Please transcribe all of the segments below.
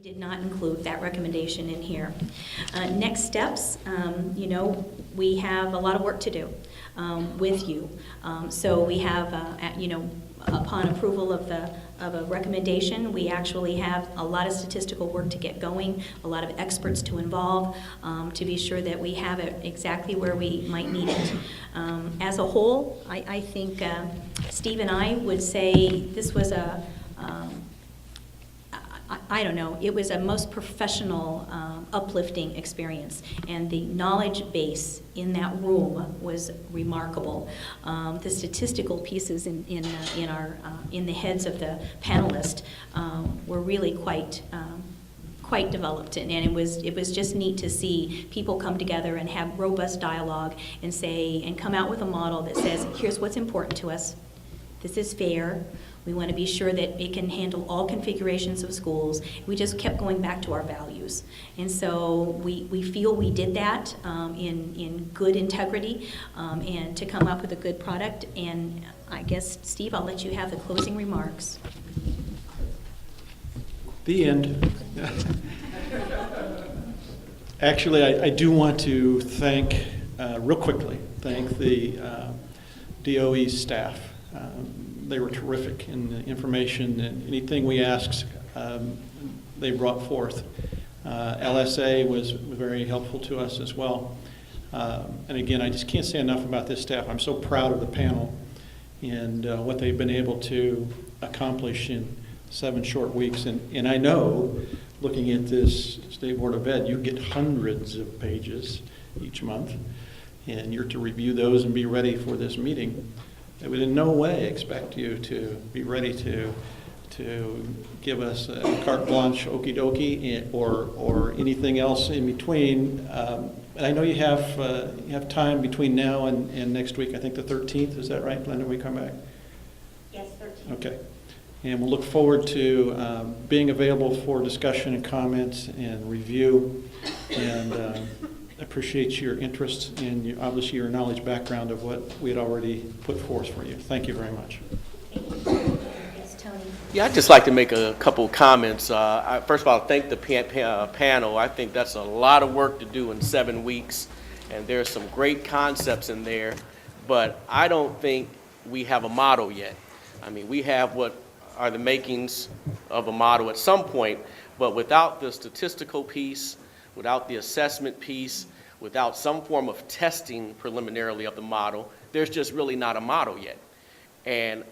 Did not include that recommendation in here. Next steps, we have a lot of work to do with you. So we have, upon approval of a recommendation, we actually have a lot of statistical work to get going, a lot of experts to involve, to be sure that we have it exactly where we might need it. As a whole, I think Steve and I would say this was I don't know, it was a most professional, uplifting experience, and the knowledge base in that room was remarkable. The statistical pieces in the heads of the panelists were really quite developed, and it was just neat to see people come together and have robust dialogue and come out with a model that says, here's what's important to us. This is fair. We want to be sure that it can handle all configurations of schools. We just kept going back to our values. And so we feel we did that in good integrity and to come up with a good product. And I guess, Steve, I'll let you have the closing remarks. The end. Actually, I do want to thank, real quickly, the DOE staff. They were terrific in the information and anything we asked, they brought forth. LSA was very helpful to us as well. And again, I just can't say enough about this staff. I'm so proud of the panel and what they've been able to accomplish in 7 short weeks. And I know, looking at this State Board of Ed, you get hundreds of pages each month, and you're to review those and be ready for this meeting. I would in no way expect you to be ready to give us a carte blanche, okie dokie, or anything else in between. And I know you have time between now and next week. I think the 13th, is that right, Glenda, we come back? Yes, 13th. Okay. And we'll look forward to being available for discussion and comments and review. And appreciate your interest and obviously your knowledge background of what we had already put forth for you. Thank you very much. Thank you. Yes, Tony. Yeah, I'd just like to make a couple comments. First of all, thank the panel. I think that's a lot of work to do in 7 weeks, and there's some great concepts in there, but I don't think we have a model yet. I mean, we have what are the makings of a model at some point, but without the statistical piece, without the assessment piece, without some form of testing preliminarily of the model, there's just really not a model yet. And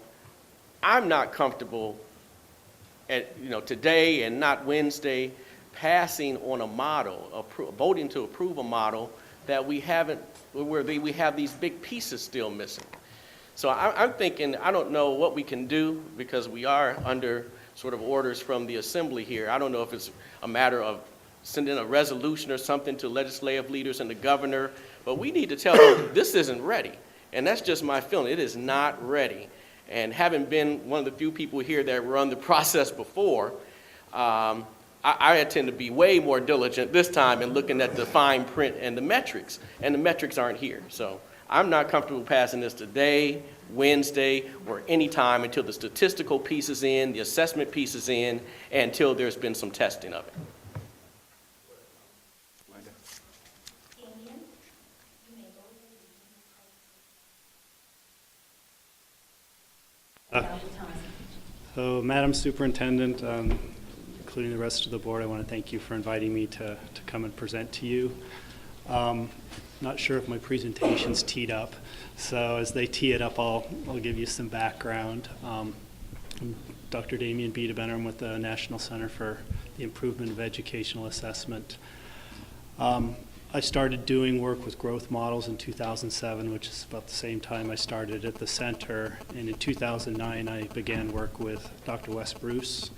I'm not comfortable today and not Wednesday passing on a model, voting to approve a model that we haven't, where we have these big pieces still missing. So I'm thinking, I don't know what we can do because we are under sort of orders from the assembly here. I don't know if it's a matter of sending a resolution or something to legislative leaders and the governor, but we need to tell them this isn't ready. And that's just my feeling. It is not ready. And having been one of the few people here that run the process before, I tend to be way more diligent this time in looking at the fine print and the metrics aren't here. So I'm not comfortable passing this today, Wednesday, or any time until the statistical piece is in, the assessment piece is in, and until there's been some testing of it. So, Madam Superintendent, including the rest of the board, I want to thank you for inviting me to come and present to you. Not sure if my presentation's teed up, so as they tee it up, I'll give you some background. I'm Dr. Damien Biedebenner. I'm with the National Center for the Improvement of Educational Assessment. I started doing work with growth models in 2007, which is about the same time I started at the center. And in 2009, I began work with Dr. Wes Bruce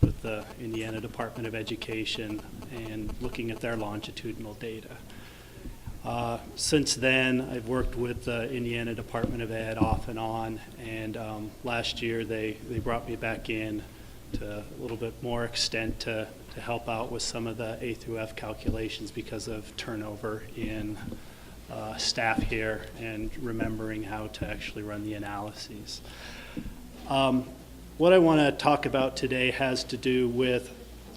with the Indiana Department of Education and looking at their longitudinal data. Since then, I've worked with the Indiana Department of Ed off and on, and last year they brought me back in to a little bit more extent to help out with some of the A through F calculations because of turnover in staff here and remembering how to actually run the analyses. What I want to talk about today has to do with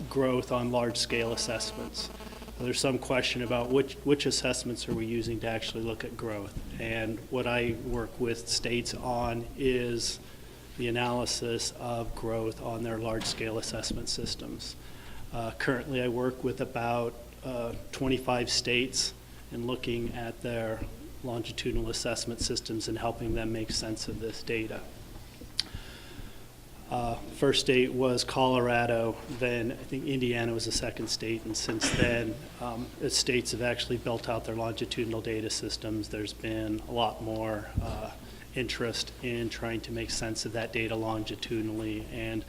growth on large-scale assessments. There's some question about which assessments are we using to actually look at growth. And what I work with states on is the analysis of growth on their large-scale assessment systems. Currently, I work with about 25 states in looking at their longitudinal assessment systems and helping them make sense of this data. First state was Colorado, then I think Indiana was the second state, and since then, as states have actually built out their longitudinal data systems, there's been a lot more interest in trying to make sense of that data longitudinally and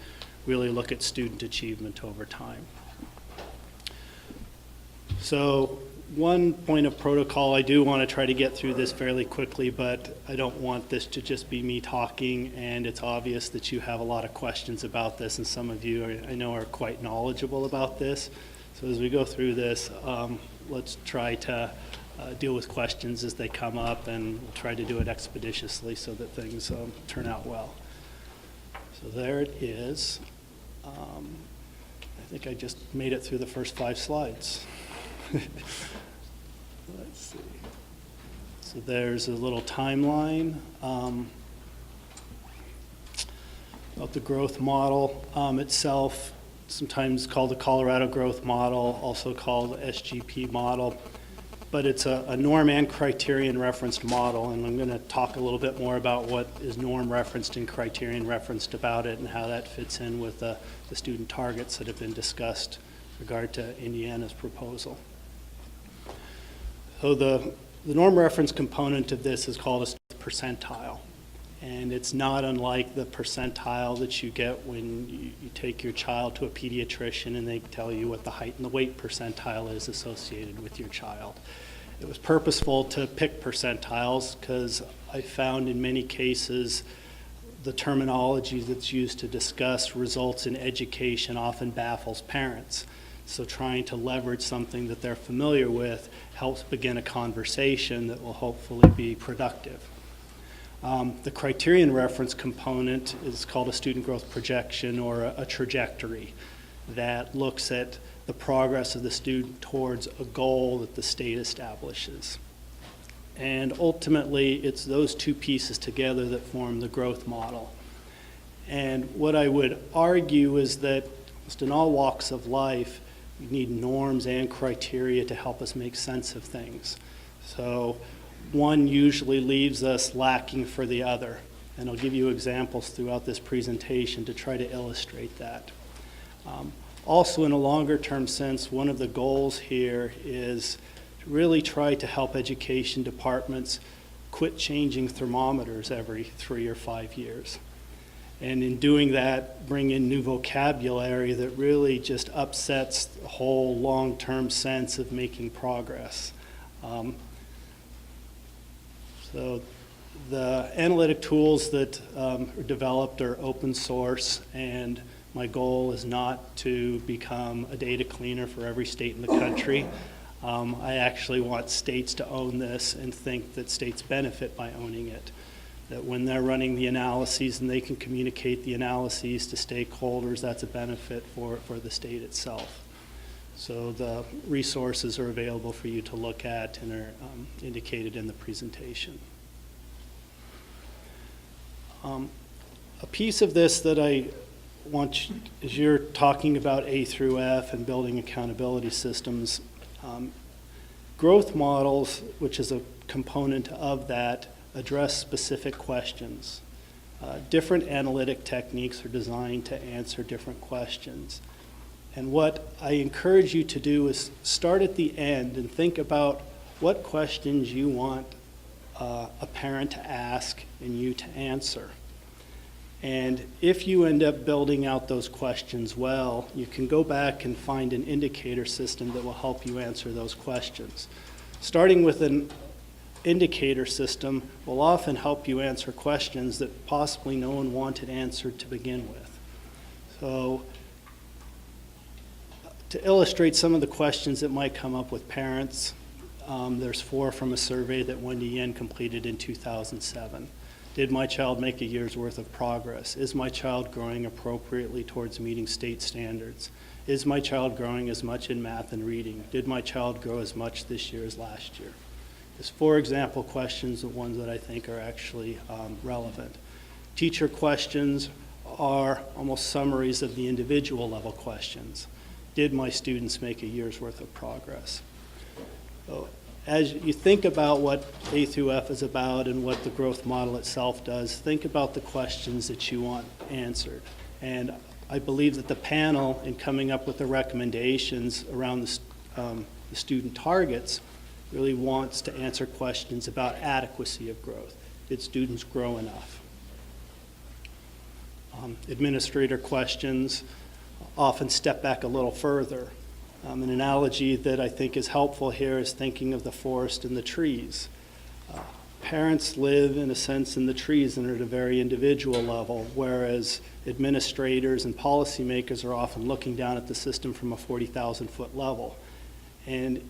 really look at student achievement over time. So one point of protocol, I do want to try to get through this fairly quickly, but I don't want this to just be me talking, and it's obvious that you have a lot of questions about this, and some of you I know are quite knowledgeable about this. So as we go through this, let's try to deal with questions as they come up, and we'll try to do it expeditiously so that things turn out well. So there it is. I think I just made it through the first 5 slides. Let's see. So there's a little timeline of the growth model itself, sometimes called the Colorado Growth Model, also called the SGP model. But it's a norm and criterion referenced model, and I'm going to talk a little bit more about what is norm referenced and criterion referenced about it and how that fits in with the student targets that have been discussed with regard to Indiana's proposal. So the norm reference component of this is called a percentile, and it's not unlike the percentile that you get when you take your child to a pediatrician and they tell you what the height and the weight percentile is associated with your child. It was purposeful to pick percentiles because I found in many cases the terminology that's used to discuss results in education often baffles parents. So trying to leverage something that they're familiar with helps begin a conversation that will hopefully be productive. The criterion reference component is called a student growth projection or a trajectory that looks at the progress of the student towards a goal that the state establishes. And ultimately, it's those two pieces together that form the growth model. And what I would argue is that just in all walks of life, we need norms and criteria to help us make sense of things. So one usually leaves us lacking for the other. And I'll give you examples throughout this presentation to try to illustrate that. Also, in a longer term sense, one of the goals here is to really try to help education departments quit changing thermometers every 3 or 5 years. And in doing that, bring in new vocabulary that really just upsets the whole long-term sense of making progress. So the analytic tools that are developed are open source, and my goal is not to become a data cleaner for every state in the country. I actually want states to own this and think that states benefit by owning it. That when they're running the analyses and they can communicate the analyses to stakeholders, that's a benefit for the state itself. So the resources are available for you to look at and are indicated in the presentation. A piece of this that I want you, as you're talking about A through F and building accountability systems, growth models, which is a component of that, address specific questions. Different analytic techniques are designed to answer different questions. And what I encourage you to do is start at the end and think about what questions you want a parent to ask and you to answer. And if you end up building out those questions well, you can go back and find an indicator system that will help you answer those questions. Starting with an indicator system will often help you answer questions that possibly no one wanted answered to begin with. So to illustrate some of the questions that might come up with parents, there's 4 from a survey that Wendy Yen completed in 2007. Did my child make a year's worth of progress? Is my child growing appropriately towards meeting state standards? Is my child growing as much in math and reading? Did my child grow as much this year as last year? There's 4 example questions, the ones that I think are actually relevant. Teacher questions are almost summaries of the individual level questions. Did my students make a year's worth of progress? So as you think about what A through F is about and what the growth model itself does, think about the questions that you want answered. And I believe that the panel, in coming up with the recommendations around the student targets, really wants to answer questions about adequacy of growth. Did students grow enough? Administrator questions often step back a little further. An analogy that I think is helpful here is thinking of the forest and the trees. Parents live, in a sense, in the trees and at a very individual level, whereas administrators and policymakers are often looking down at the system from a 40,000-foot level. And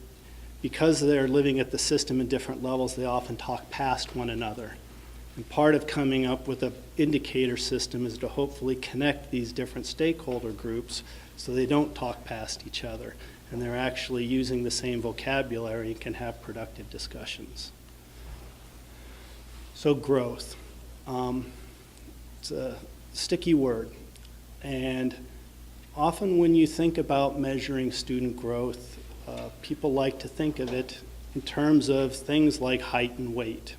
because they're living at the system in different levels, they often talk past one another. And part of coming up with an indicator system is to hopefully connect these different stakeholder groups so they don't talk past each other, and they're actually using the same vocabulary and can have productive discussions. So growth. It's a sticky word, and often when you think about measuring student growth, people like to think of it in terms of things like height and weight.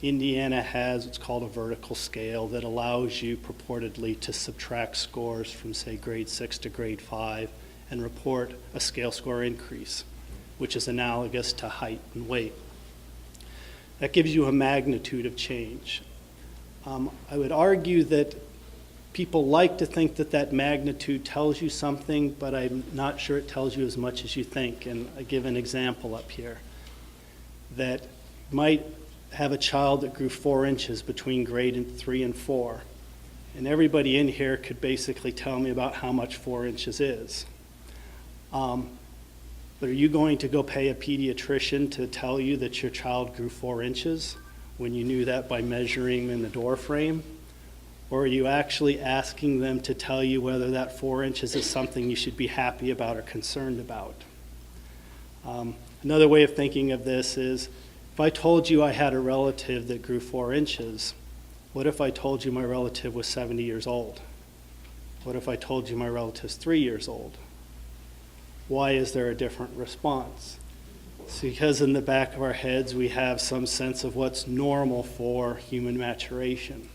Indiana has what's called a vertical scale that allows you purportedly to subtract scores from, say, grade 6 to grade 5 and report a scale score increase, which is analogous to height and weight. That gives you a magnitude of change. I would argue that people like to think that that magnitude tells you something, but I'm not sure it tells you as much as you think. And I give an example up here that might have a child that grew 4 inches between grade 3 and 4. And everybody in here could basically tell me about how much 4 inches is. But are you going to go pay a pediatrician to tell you that your child grew 4 inches when you knew that by measuring in the door frame? Or are you actually asking them to tell you whether that 4 inches is something you should be happy about or concerned about? Another way of thinking of this is, if I told you I had a relative that grew 4 inches, what if I told you my relative was 70 years old? What if I told you my relative's 3 years old? Why is there a different response? It's because in the back of our heads we have some sense of what's normal for human maturation.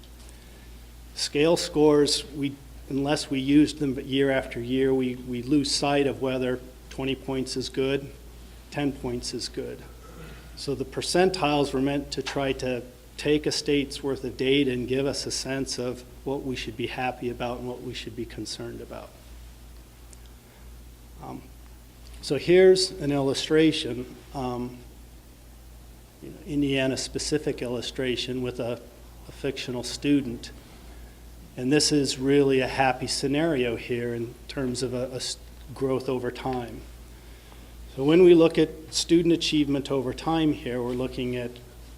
Scale scores, unless we use them year after year, we lose sight of whether 20 points is good, 10 points is good. So the percentiles were meant to try to take a state's worth of data and give us a sense of what we should be happy about and what we should be concerned about. So here's an illustration, Indiana-specific illustration with a fictional student. And this is really a happy scenario here in terms of a growth over time. So when we look at student achievement over time here, we're looking at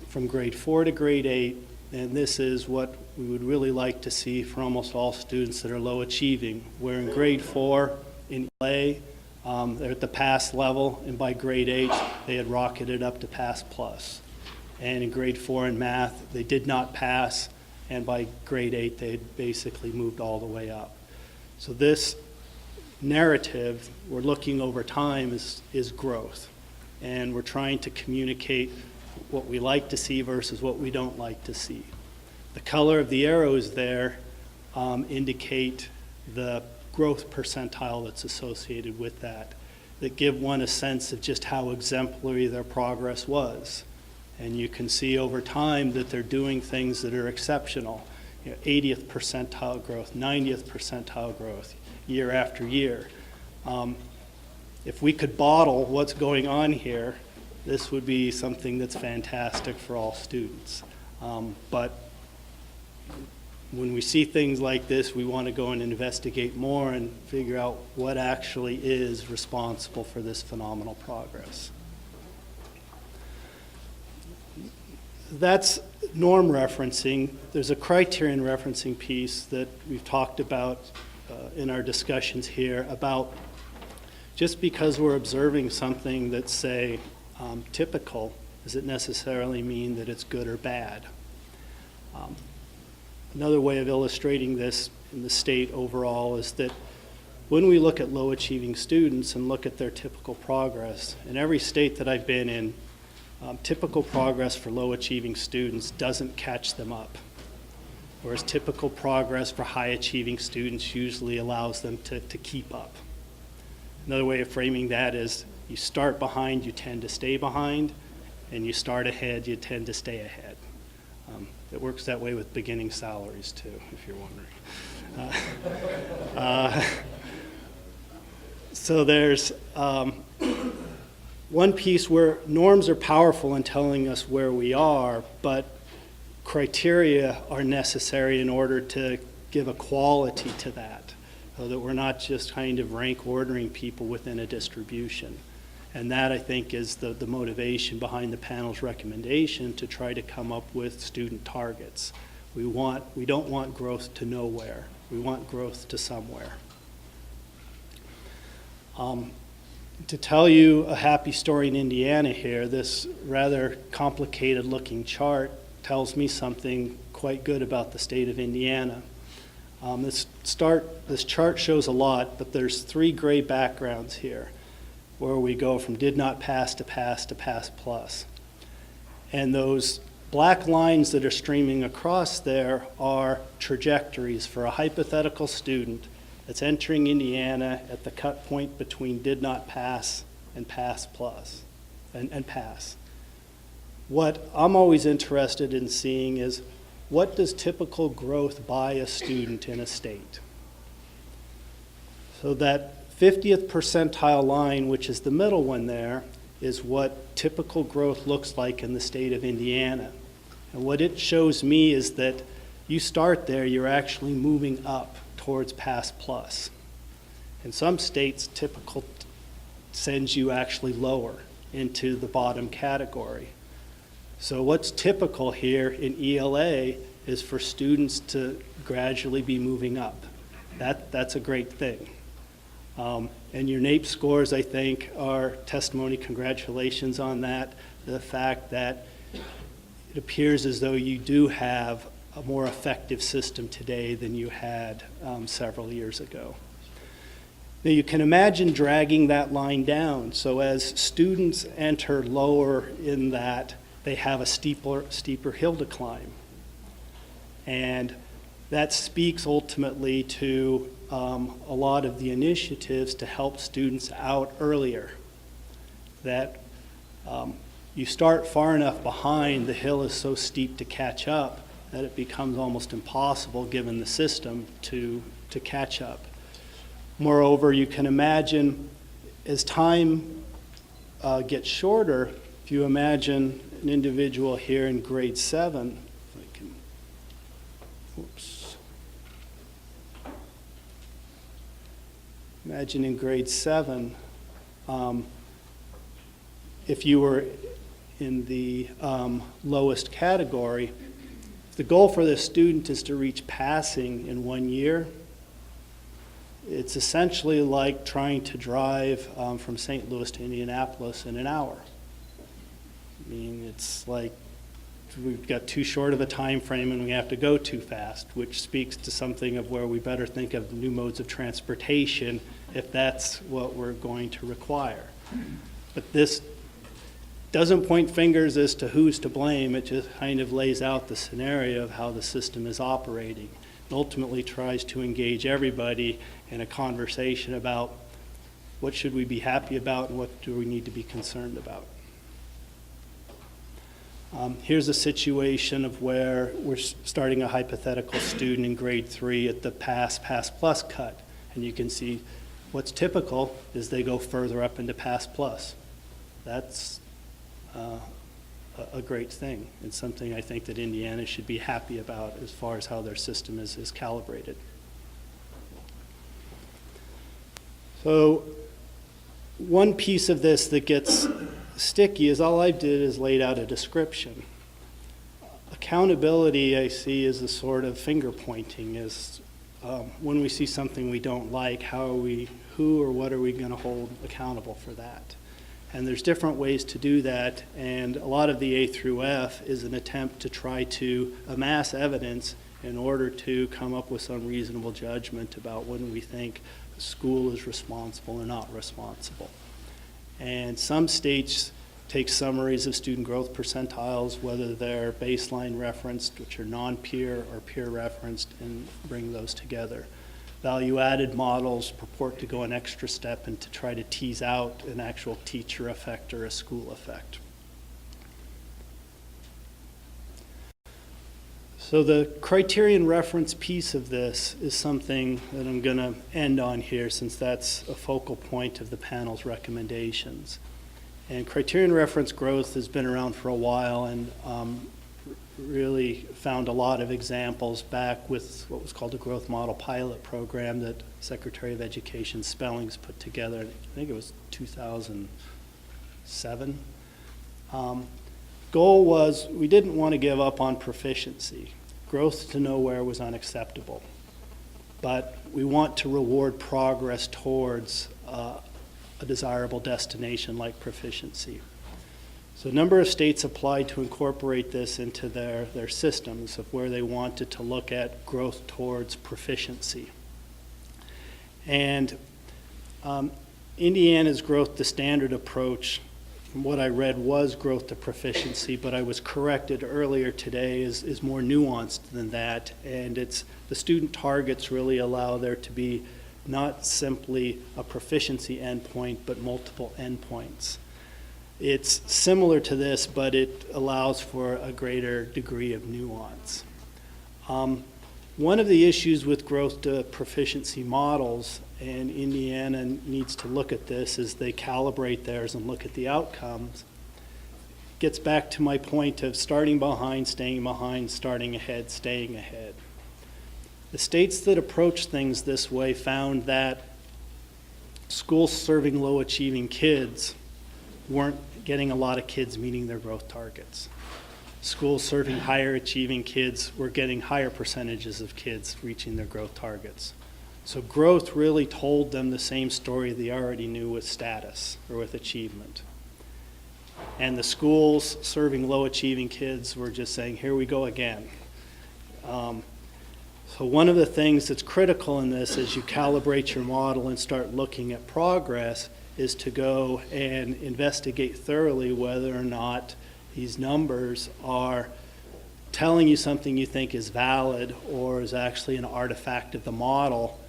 from grade 4 to grade 8, and this is what we would really like to see for almost all students that are low achieving. Where in grade 4 in LA, they're at the pass level, and by grade 8, they had rocketed up to pass plus. And in grade 4 in math, they did not pass, and by grade 8, they had basically moved all the way up. So this narrative we're looking over time is growth, and we're trying to communicate what we like to see versus what we don't like to see. The color of the arrows there indicate the growth percentile that's associated with that give one a sense of just how exemplary their progress was. And you can see over time that they're doing things that are exceptional. 80th percentile growth, 90th percentile growth, year after year. If we could bottle what's going on here, this would be something that's fantastic for all students. But when we see things like this, we want to go and investigate more and figure out what actually is responsible for this phenomenal progress. That's norm referencing. There's a criterion referencing piece that we've talked about in our discussions here about just because we're observing something that's, say, typical, does it necessarily mean that it's good or bad? Another way of illustrating this in the state overall is that when we look at low-achieving students and look at their typical progress, in every state that I've been in, typical progress for low-achieving students doesn't catch them up, whereas typical progress for high-achieving students usually allows them to keep up. Another way of framing that is you start behind, you tend to stay behind, and you start ahead, you tend to stay ahead. It works that way with beginning salaries too, if you're wondering. So there's one piece where norms are powerful in telling us where we are, but criteria are necessary in order to give a quality to that, so that we're not just kind of rank ordering people within a distribution. And that, I think, is the motivation behind the panel's recommendation to try to come up with student targets. We don't want growth to nowhere. We want growth to somewhere. To tell you a happy story in Indiana here, this rather complicated looking chart tells me something quite good about the state of Indiana. This chart shows a lot, but there's 3 gray backgrounds here, where we go from did not pass to pass to pass plus. And those black lines that are streaming across there are trajectories for a hypothetical student that's entering Indiana at the cut point between did not pass and pass plus, and pass. What I'm always interested in seeing is what does typical growth by a student in a state? So that 50th percentile line, which is the middle one there, is what typical growth looks like in the state of Indiana. And what it shows me is that you start there, you're actually moving up towards pass plus. In some states, typical sends you actually lower into the bottom category. So what's typical here in ELA is for students to gradually be moving up. That's a great thing. And your NAEP scores, I think, are testimony. Congratulations on that. The fact that it appears as though you do have a more effective system today than you had several years ago. Now you can imagine dragging that line down. So as students enter lower in that, they have a steeper hill to climb. And that speaks ultimately to a lot of the initiatives to help students out earlier. That you start far enough behind, the hill is so steep to catch up that it becomes almost impossible, given the system, to catch up. Moreover, you can imagine as time gets shorter, if you imagine an individual here in grade 7, if I can, whoops. Imagine in grade 7, if you were in the lowest category, the goal for this student is to reach passing in 1 year. It's essentially like trying to drive from St. Louis to Indianapolis in an hour. I mean, it's like we've got too short of a time frame and we have to go too fast, which speaks to something of where we better think of new modes of transportation if that's what we're going to require. But this doesn't point fingers as to who's to blame. It just kind of lays out the scenario of how the system is operating. It ultimately tries to engage everybody in a conversation about what should we be happy about and what do we need to be concerned about. Here's a situation of where we're starting a hypothetical student in grade 3 at the pass plus cut. And you can see what's typical is they go further up into pass plus. That's a great thing. It's something I think that Indiana should be happy about as far as how their system is calibrated. So one piece of this that gets sticky is all I did is laid out a description. Accountability I see as a sort of finger pointing, as when we see something we don't like, who or what are we going to hold accountable for that? And there's different ways to do that, and a lot of the A through F is an attempt to try to amass evidence in order to come up with some reasonable judgment about when we think a school is responsible or not responsible. And some states take summaries of student growth percentiles, whether they're baseline referenced, which are non-peer or peer referenced, and bring those together. Value-added models purport to go an extra step and to try to tease out an actual teacher effect or a school effect. So the criterion reference piece of this is something that I'm going to end on here, since that's a focal point of the panel's recommendations. And criterion reference growth has been around for a while, and really found a lot of examples back with what was called a growth model pilot program that Secretary of Education Spellings put together. I think it was 2007. Goal was we didn't want to give up on proficiency. Growth to nowhere was unacceptable. But we want to reward progress towards a desirable destination like proficiency. So a number of states applied to incorporate this into their systems of where they wanted to look at growth towards proficiency. And Indiana's growth to standard approach, from what I read, was growth to proficiency, but I was corrected earlier today is more nuanced than that. And it's the student targets really allow there to be not simply a proficiency endpoint, but multiple endpoints. It's similar to this, but it allows for a greater degree of nuance. One of the issues with growth to proficiency models, and Indiana needs to look at this as they calibrate theirs and look at the outcomes, gets back to my point of starting behind, starting ahead, staying ahead. The states that approach things this way found that schools serving low-achieving kids weren't getting a lot of kids meeting their growth targets. Schools serving higher achieving kids were getting higher percentages of kids reaching their growth targets. So growth really told them the same story they already knew with status or with achievement. And the schools serving low achieving kids were just saying, here we go again. So one of the things that's critical in this as you calibrate your model and start looking at progress is to go and investigate thoroughly whether or not these numbers are telling you something you think is valid or is actually an artifact of the model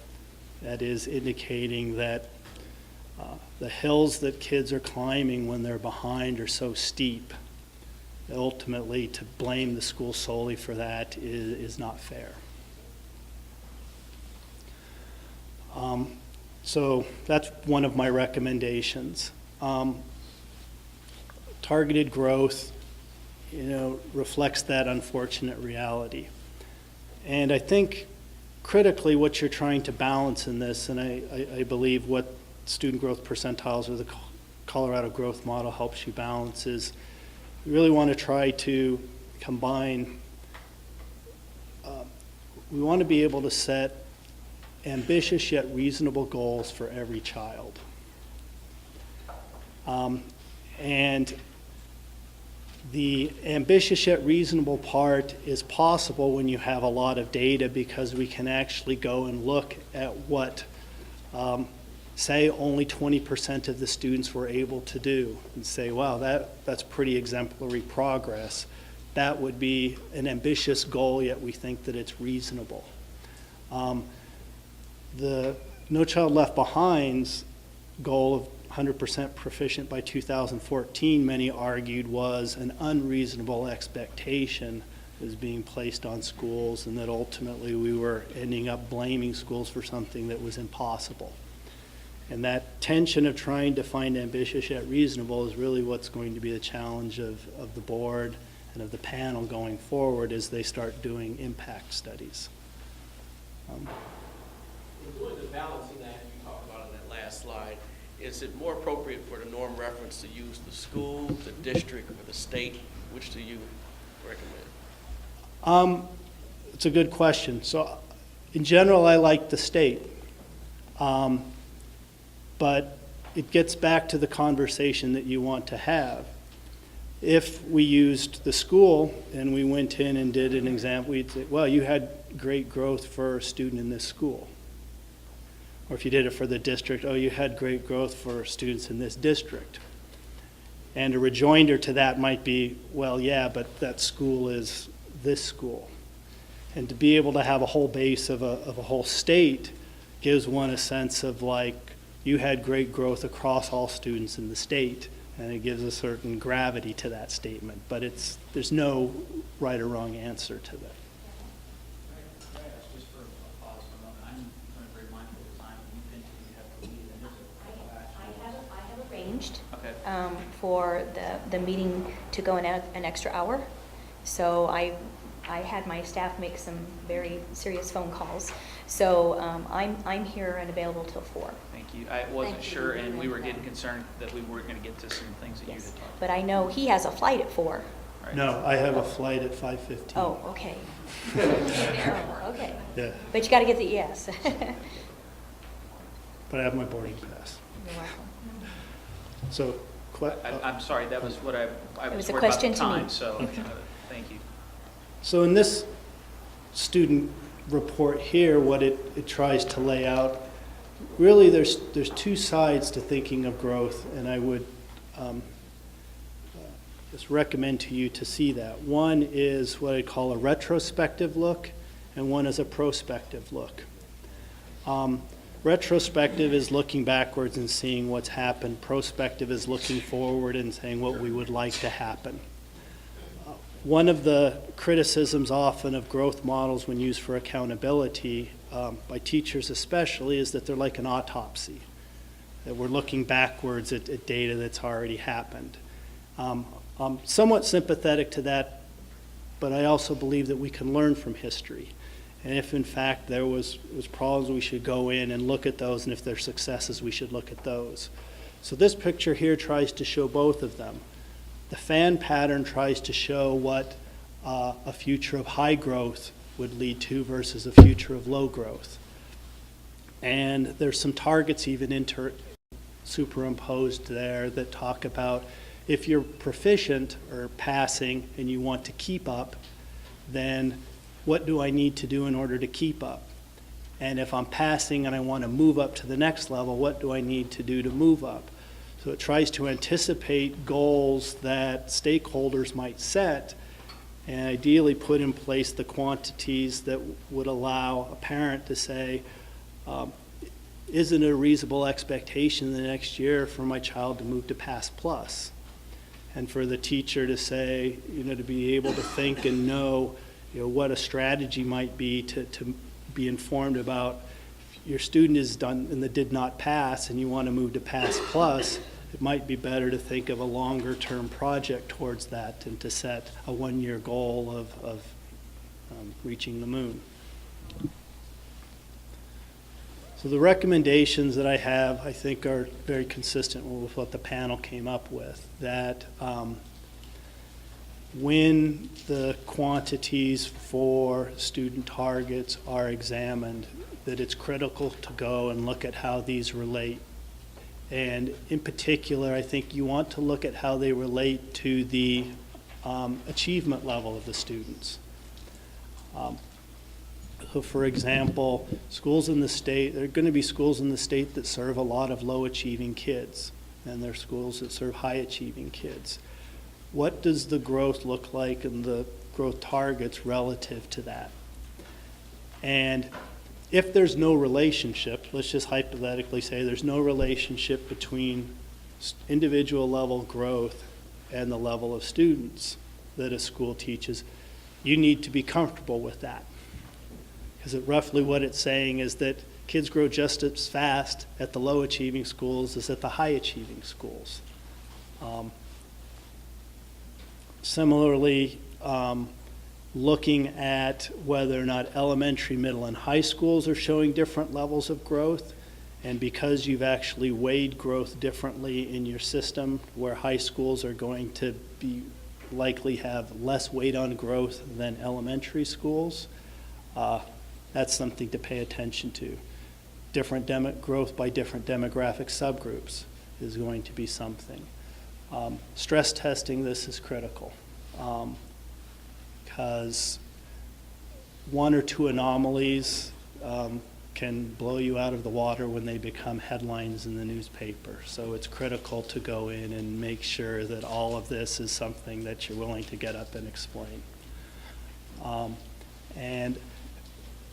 that is indicating that the hills that kids are climbing when they're behind are so steep. Ultimately, to blame the school solely for that is not fair. So that's one of my recommendations. Targeted growth, reflects that unfortunate reality. And I think critically what you're trying to balance in this, and I believe what student growth percentiles or the Colorado growth model helps you balance, is you really want to try to combine, we want to be able to set ambitious yet reasonable goals for every child. And the ambitious yet reasonable part is possible when you have a lot of data, because we can actually go and look at what, say, only 20% of the students were able to do and say, wow, that's pretty exemplary progress. That would be an ambitious goal, yet we think that it's reasonable. The No Child Left Behind's goal of 100% proficient by 2014, many argued, was an unreasonable expectation that was being placed on schools, and that ultimately we were ending up blaming schools for something that was impossible. And that tension of trying to find ambitious yet reasonable is really what's going to be the challenge of the board and of the panel going forward as they start doing impact studies. Doing the balancing that you talked about on that last slide, is it more appropriate for the norm reference to use the school, the district, or the state? Which do you recommend? It's a good question. So In general, I like the state. But it gets back to the conversation that you want to have. If we used the school and we went in and did an exam, we'd say, well, you had great growth for a student in this school. Or if you did it for the district, oh, you had great growth for students in this district. And a rejoinder to that might be, well, yeah, but that school is this school. And to be able to have a whole base of a whole state gives one a sense of like, you had great growth across all students in the state, and it gives a certain gravity to that statement. But there's no right or wrong answer to that. Can I ask just for a pause for a moment? I'm kind of very mindful of the time, and you think you have to leave, and there's I have arranged Okay. for the meeting to go an extra hour. So I had my staff make some very serious phone calls. So I'm here and available till 4. Thank you. I wasn't Thank you. sure, and we were getting concerned that we weren't going to get to some things that you had Yes, talked but I know he has a flight at 4. about. No, I have a flight at 5:15. Oh, okay. Oh, okay. Yeah, But you got to get the, yes. but I have my boarding pass. You're welcome. So, I'm sorry, that was what I It was was a worried about question the to me. time, so thank you. So in this student report here, what it tries to lay out, really there's two sides to thinking of growth, and I would just recommend to you to see that. One is what I call a retrospective look, and one is a prospective look. Retrospective is looking backwards and seeing what's happened. Prospective is looking forward and saying what we would like to happen. One of the criticisms often of growth models when used for accountability, by teachers especially, is that they're like an autopsy, that we're looking backwards at data that's already happened. I'm somewhat sympathetic to that, but I also believe that we can learn from history. And if in fact there was problems, we should go in and look at those, and if there's successes, we should look at those. So this picture here tries to show both of them. The fan pattern tries to show what a future of high growth would lead to versus a future of low growth. And there's some targets even superimposed there that talk about if you're proficient or passing and you want to keep up, then what do I need to do in order to keep up? And if I'm passing and I want to move up to the next level, what do I need to do to move up? So it tries to anticipate goals that stakeholders might set and ideally put in place the quantities that would allow a parent to say, isn't it a reasonable expectation the next year for my child to move to Pass Plus? And for the teacher to say, to be able to think and know, what a strategy might be to be informed about if your student is done and did not pass and you want to move to Pass Plus, it might be better to think of a longer term project towards that and to set a 1-year goal of reaching the moon. So the recommendations that I have, I think, are very consistent with what the panel came up with, that when the quantities for student targets are examined, that it's critical to go and look at how these relate. And in particular, I think you want to look at how they relate to the achievement level of the students. So for example, schools in the state, there are going to be schools in the state that serve a lot of low-achieving kids, and there are schools that serve high-achieving kids. What does the growth look like and the growth targets relative to that? And if there's no relationship, let's just hypothetically say there's no relationship between individual level growth and the level of students that a school teaches, you need to be comfortable with that. Because roughly what it's saying is that kids grow just as fast at the low achieving schools as at the high achieving schools. Similarly, looking at whether or not elementary, middle, and high schools are showing different levels of growth, and because you've actually weighed growth differently in your system, where high schools are going to be likely have less weight on growth than elementary schools, That's something to pay attention to. Different growth by different demographic subgroups is going to be something. Stress testing this is critical, because one or two anomalies can blow you out of the water when they become headlines in the newspaper. So it's critical to go in and make sure that all of this is something that you're willing to get up and explain. And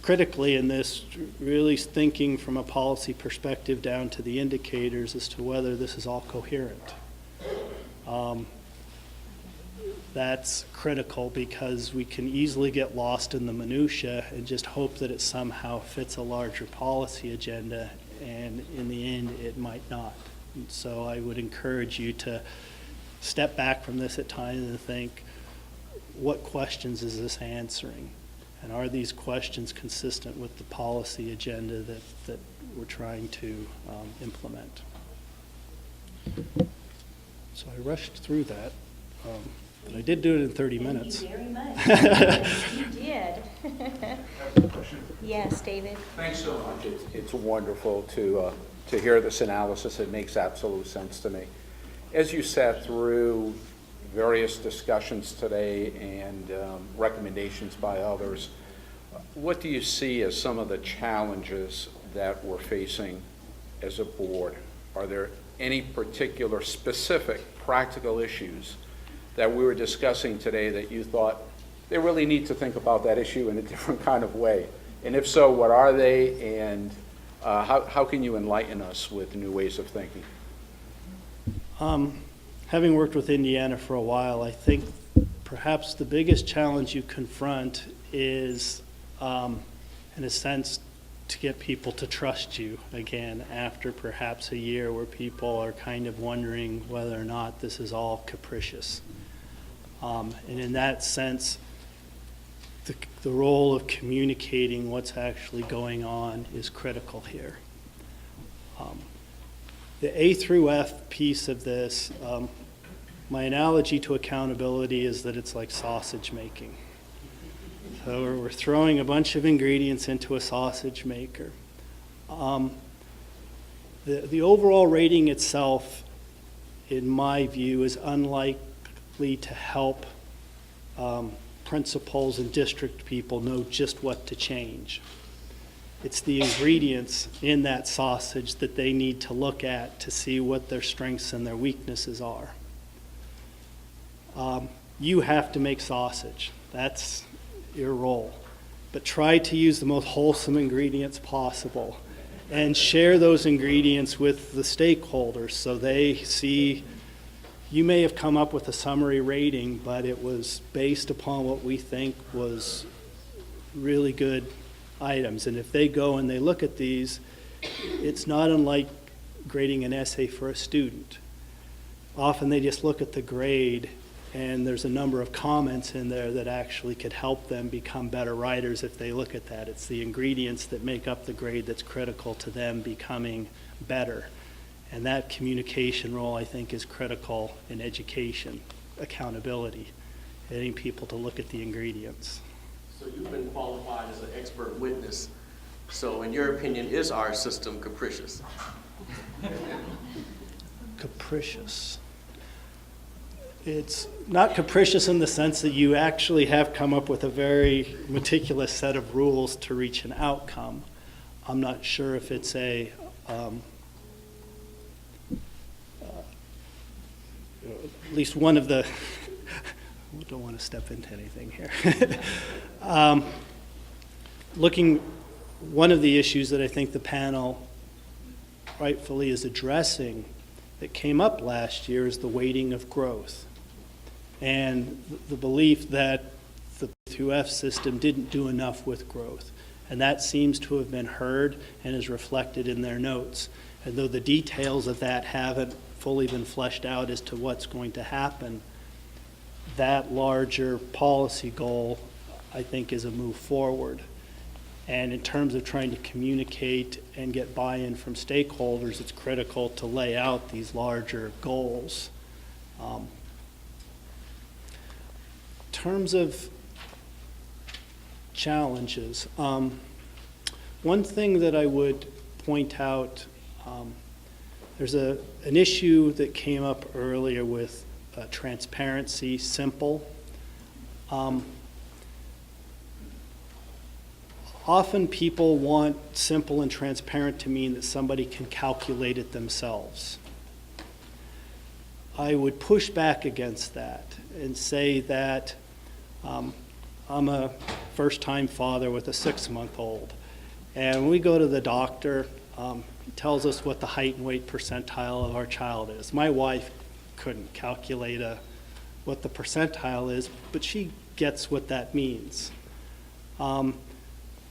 critically in this, really thinking from a policy perspective down to the indicators as to whether this is all coherent. That's critical because we can easily get lost in the minutia and just hope that it somehow fits a larger policy agenda, and in the end, it might not. And so I would encourage you to step back from this at times and think, what questions is this answering? And are these questions consistent with the policy agenda that we're trying to implement? So I rushed through that. But I did do it in 30 minutes. Thank you very much. You did. Yes, David? Thanks so much. It's wonderful to hear this analysis. It makes absolute sense to me. As you sat through various discussions today and recommendations by others, what do you see as some of the challenges that we're facing as a board? Are there any particular specific practical issues that we were discussing today that you thought they really need to think about that issue in a different kind of way? And if so, what are they, and how can you enlighten us with new ways of thinking? Having worked with Indiana for a while, I think perhaps the biggest challenge you confront is, in a sense, to get people to trust you again after perhaps a year where people are kind of wondering whether or not this is all capricious. And in that sense, the role of communicating what's actually going on is critical here. The A through F piece of this, my analogy to accountability is that it's like sausage making. So we're throwing a bunch of ingredients into a sausage maker. The overall rating itself, in my view, is unlikely to help principals and district people know just what to change. It's the ingredients in that sausage that they need to look at to see what their strengths and their weaknesses are. You have to make sausage. That's your role. But try to use the most wholesome ingredients possible and share those ingredients with the stakeholders so they see. You may have come up with a summary rating, but it was based upon what we think was really good items. And if they go and they look at these, it's not unlike grading an essay for a student. Often they just look at the grade, and there's a number of comments in there that actually could help them become better writers if they look at that. It's the ingredients that make up the grade that's critical to them becoming better. And that communication role, I think, is critical in education, accountability, getting people to look at the ingredients. So you've been qualified as an expert witness. So in your opinion, is our system capricious? Capricious. It's not capricious in the sense that you actually have come up with a very meticulous set of rules to reach an outcome. I'm not sure if it's at least one of the, I don't want to step into anything here. One of the issues that I think the panel rightfully is addressing that came up last year is the weighting of growth and the belief that the P2F system didn't do enough with growth. And that seems to have been heard and is reflected in their notes. And though the details of that haven't fully been fleshed out as to what's going to happen, that larger policy goal, I think, is a move forward. And in terms of trying to communicate and get buy-in from stakeholders, it's critical to lay out these larger goals. In terms of challenges, One thing that I would point out, there's an issue that came up earlier with transparency, simple. Often people want simple and transparent to mean that somebody can calculate it themselves. I would push back against that and say that I'm a first-time father with a 6-month-old. And when we go to the doctor, he tells us what the height and weight percentile of our child is. My wife couldn't calculate what the percentile is, but she gets what that means.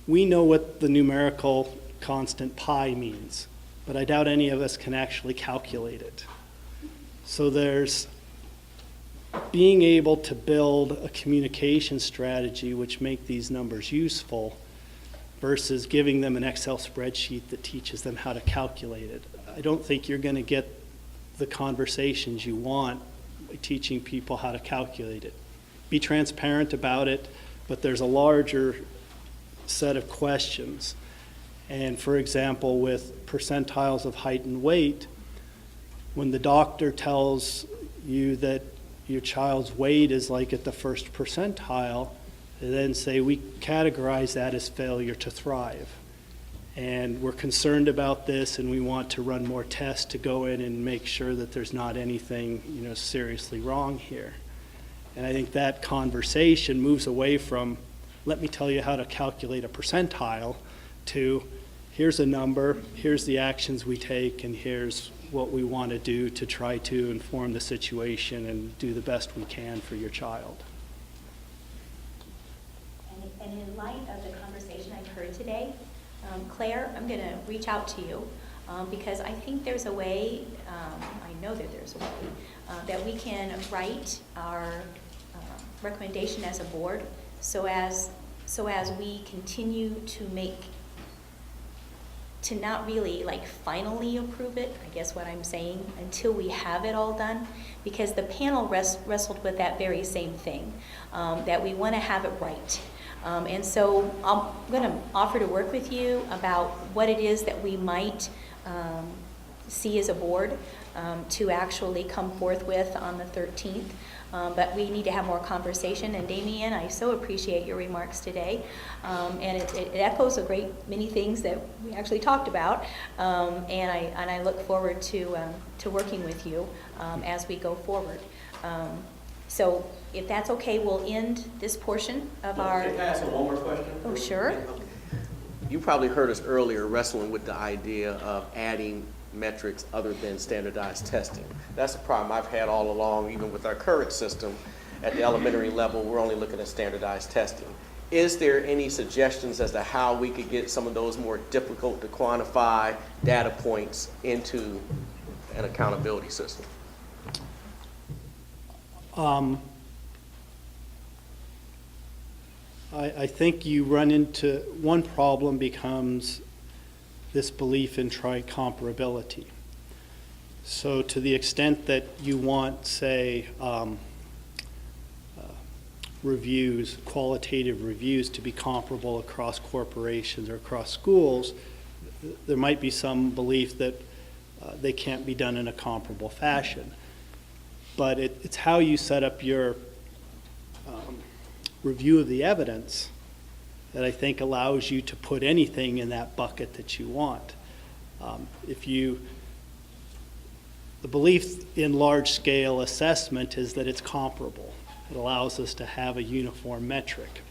We know what the numerical constant pi means, but I doubt any of us can actually calculate it. So there's being able to build a communication strategy which make these numbers useful versus giving them an Excel spreadsheet that teaches them how to calculate it. I don't think you're going to get the conversations you want by teaching people how to calculate it. Be transparent about it, but there's a larger set of questions. And for example, with percentiles of height and weight, when the doctor tells you that your child's weight is like at the first percentile, they then say we categorize that as failure to thrive. And we're concerned about this, and we want to run more tests to go in and make sure that there's not anything, seriously wrong here. And I think that conversation moves away from, let me tell you how to calculate a percentile, to here's a number, here's the actions we take, and here's what we want to do to try to inform the situation and do the best we can for your child. And in light of the conversation I've heard today, Claire, I'm going to reach out to you because I think there's a way, I know that there's a way, that we can write our recommendation as a board so as we continue to not really finally approve it, I guess what I'm saying, until we have it all done, because the panel wrestled with that very same thing, that we want to have it right. And so I'm going to offer to work with you about what it is that we might see as a board to actually come forth with on the 13th. But we need to have more conversation. And Damien, I so appreciate your remarks today. And it echoes a great many things that we actually talked about. And I look forward to working with you as we go forward. So if that's okay, we'll end this portion of our... Can I ask one more question? Oh, sure. You probably heard us earlier wrestling with the idea of adding metrics other than standardized testing. That's a problem I've had all along, even with our current system. At the elementary level, we're only looking at standardized testing. Is there any suggestions as to how we could get some of those more difficult to quantify data points into an accountability system? I think you run into one problem becomes this belief in comparability. So to the extent that you want, say, reviews, qualitative reviews to be comparable across corporations or across schools, there might be some belief that they can't be done in a comparable fashion. But it's how you set up your review of the evidence that I think allows you to put anything in that bucket that you want. The belief in large-scale assessment is that it's comparable. It allows us to have a uniform metric.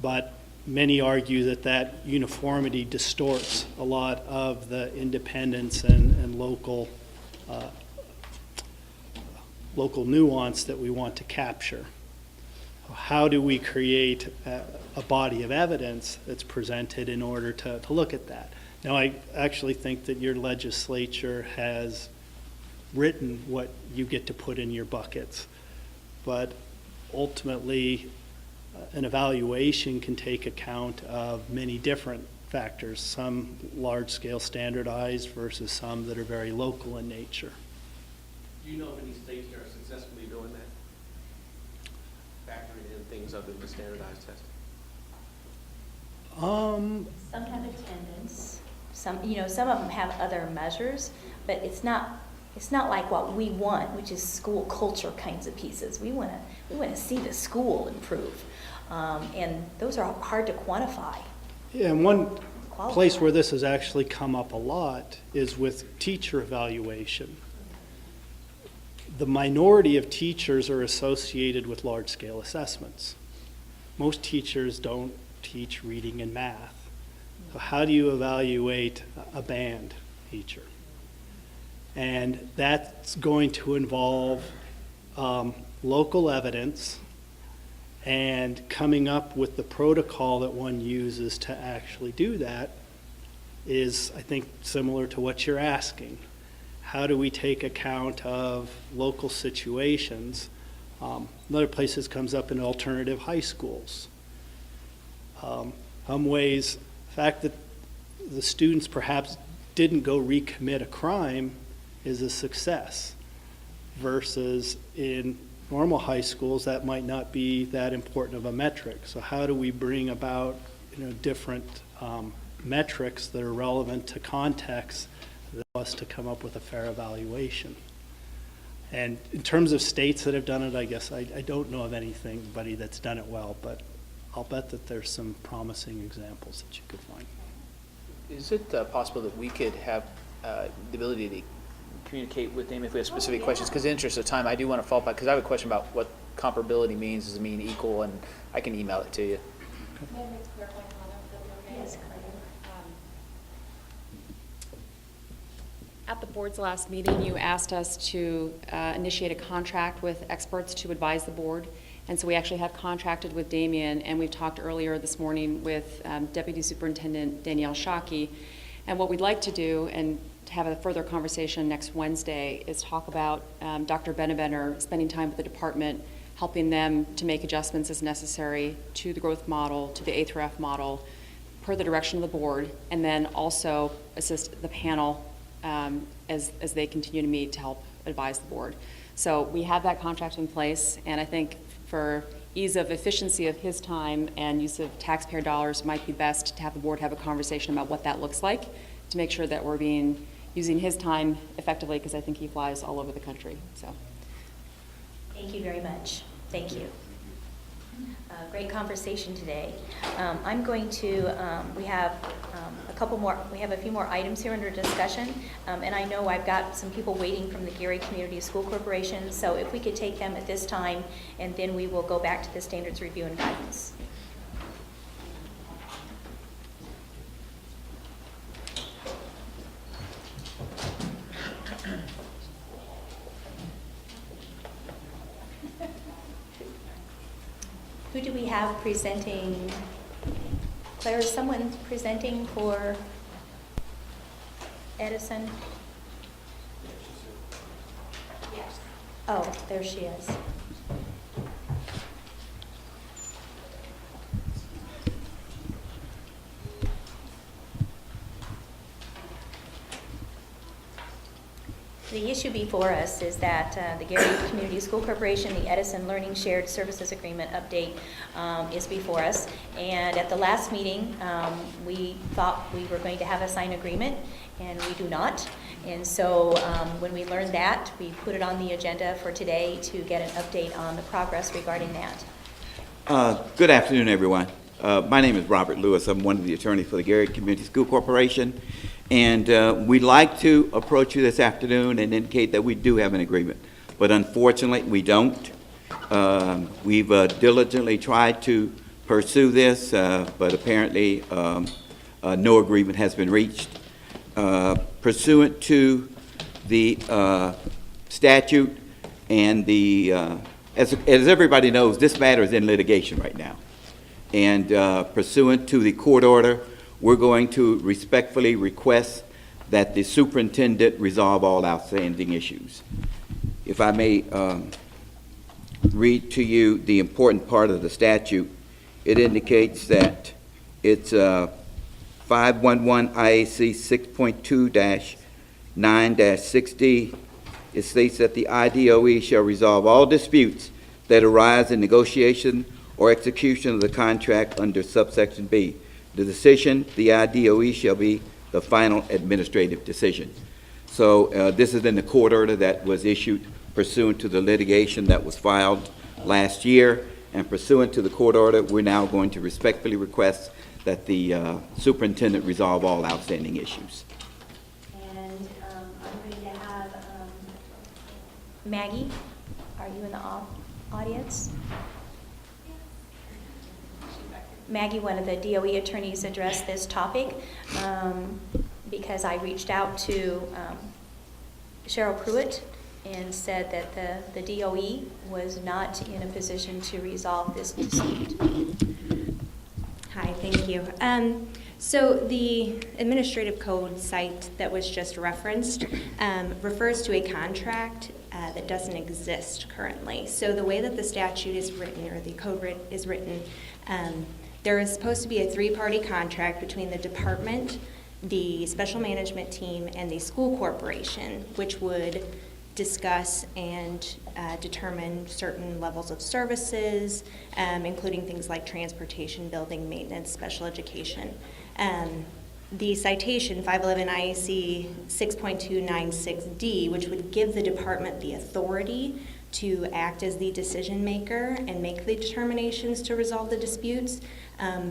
But many argue that uniformity distorts a lot of the independence and local nuance that we want to capture. How do we create a body of evidence that's presented in order to look at that? Now, I actually think that your legislature has written what you get to put in your buckets, but ultimately, an evaluation can take account of many different factors, some large-scale standardized versus some that are very local in nature. Do you know of any states that are successfully doing that? Factoring in things other than standardized testing? Some have attendance, some of them have other measures, but it's not like what we want, which is school culture kinds of pieces. We want to see the school improve, and those are hard to quantify. Yeah, and one Qualify. place where this has actually come up a lot is with teacher evaluation. The minority of teachers are associated with large-scale assessments. Most teachers don't teach reading and math. So how do you evaluate a band teacher? And that's going to involve local evidence and coming up with the protocol that one uses to actually do that is, I think, similar to what you're asking. How do we take account of local situations? Another place this comes up in alternative high schools. Some ways, the fact that the students perhaps didn't go recommit a crime is a success, versus in normal high schools that might not be that important of a metric. So how do we bring about different metrics that are relevant to context that allow us to come up with a fair evaluation? And in terms of states that have done it, I guess I don't know of anybody that's done it well, but I'll bet that there's some promising examples that you could find. Is it possible that we could have the ability to communicate with them if we have specific questions? Because in the interest of time, I do want to follow back, because I have a question about what comparability means. Does it mean equal? And I can email it to you. Yes, At the board's last meeting, you asked us to initiate a contract with experts to advise the board. And so we actually have contracted with Damien, and we've talked earlier this morning with Deputy Superintendent Danielle Shockey. And what we'd like to do, and to have a further conversation next Wednesday, is talk about Dr. Beneventer spending time with the department, helping them to make adjustments as necessary to the growth model, to the A through F model, per the direction of the board, and then also assist the panel as they continue to meet to help advise the board. So we have that contract in place, and I think for ease of efficiency of his time and use of taxpayer dollars, might be best to have the board have a conversation about what that looks like to make sure that we're using his time effectively, because I think he flies all over the country. So, Thank you very much. Thank you. Great conversation today. I'm going to, we have a few more items here under discussion, and I know I've got some people waiting from the Gary Community School Corporation, so if we could take them at this time, and then we will go back to the standards review and guidance. Who do we have presenting? Claire, is someone presenting for Edison? Yes. Oh, there she is. The issue before us is that the Gary Community School Corporation, the Edison Learning Shared Services Agreement update is before us. And at the last meeting, we thought we were going to have a signed agreement, and we do not. And so when we learned that, we put it on the agenda for today to get an update on the progress regarding that. Good afternoon, everyone. My name is Robert Lewis. I'm one of the attorneys for the Gary Community School Corporation. And we'd like to approach you this afternoon and indicate that we do have an agreement. But unfortunately, we don't. We've diligently tried to pursue this, but apparently no agreement has been reached. Pursuant to the statute and the, as everybody knows, this matter is in litigation right now. And pursuant to the court order, we're going to respectfully request that the superintendent resolve all outstanding issues. If I may read to you the important part of the statute, it indicates that it's 511 IAC 6.2-9-6D. It states that the IDOE shall resolve all disputes that arise in negotiation or execution of the contract under subsection B. The decision, the IDOE, shall be the final administrative decision. So this is in the court order that was issued pursuant to the litigation that was filed last year, and pursuant to the court order, we're now going to respectfully request that the superintendent resolve all outstanding issues. And I'm going to have Maggie, are you in the audience? Maggie, one of the DOE attorneys, addressed this topic because I reached out to Cheryl Pruitt and said that the DOE was not in a position to resolve this dispute. Hi, thank you. So the administrative code site that was just referenced refers to a contract that doesn't exist currently. So the way that the statute is written, or the code is written, there is supposed to be a three-party contract between the department, the special management team, and the school corporation, which would discuss and determine certain levels of services, including things like transportation, building maintenance, special education. The citation, 511 IAC 6.296D, which would give the department the authority to act as the decision maker and make the determinations to resolve the disputes,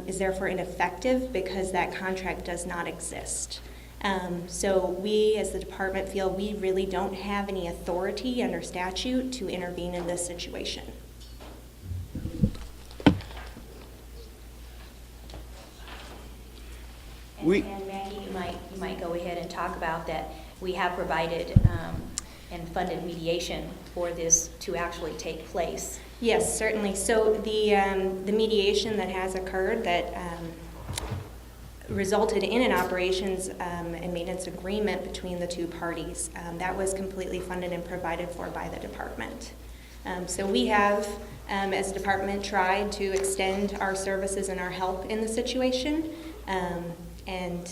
is therefore ineffective because that contract does not exist. So we, as the department, feel we really don't have any authority under statute to intervene in this situation. And Maggie, you might go ahead and talk about that. We have provided and funded mediation for this to actually take place. Yes, certainly. So the mediation that has occurred that resulted in an operations and maintenance agreement between the two parties, that was completely funded and provided for by the department. So we have, as a department, tried to extend our services and our help in the situation. And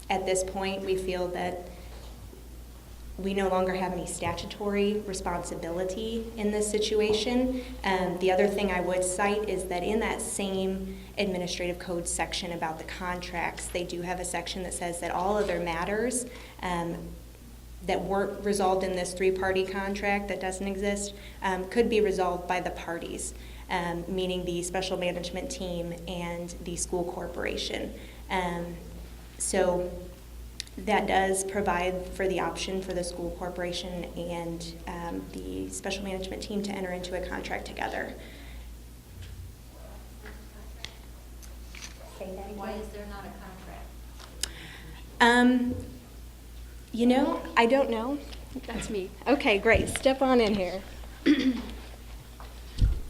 at this point, we feel that we no longer have any statutory responsibility in this situation. The other thing I would cite is that in that same administrative code section about the contracts, they do have a section that says that all other matters that weren't resolved in this three-party contract that doesn't exist could be resolved by the parties, meaning the special management team and the school corporation. So that does provide for the option for the school corporation and the special management team to enter into a contract together. Say that again. Why is there not a contract? You know, I don't know. That's me. Okay, great. Step on in here.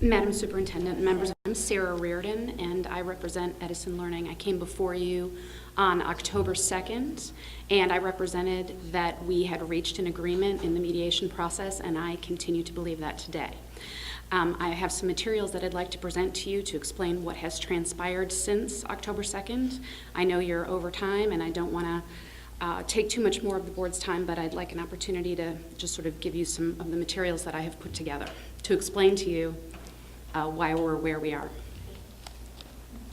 Madam Superintendent, members, I'm Sarah Reardon, and I represent Edison Learning. I came before you on October 2nd, and I represented that we had reached an agreement in the mediation process, and I continue to believe that today. I have some materials that I'd like to present to you to explain what has transpired since October 2nd. I know you're over time, and I don't want to take too much more of the board's time, but I'd like an opportunity to just sort of give you some of the materials that I have put together to explain to you why we're where we are.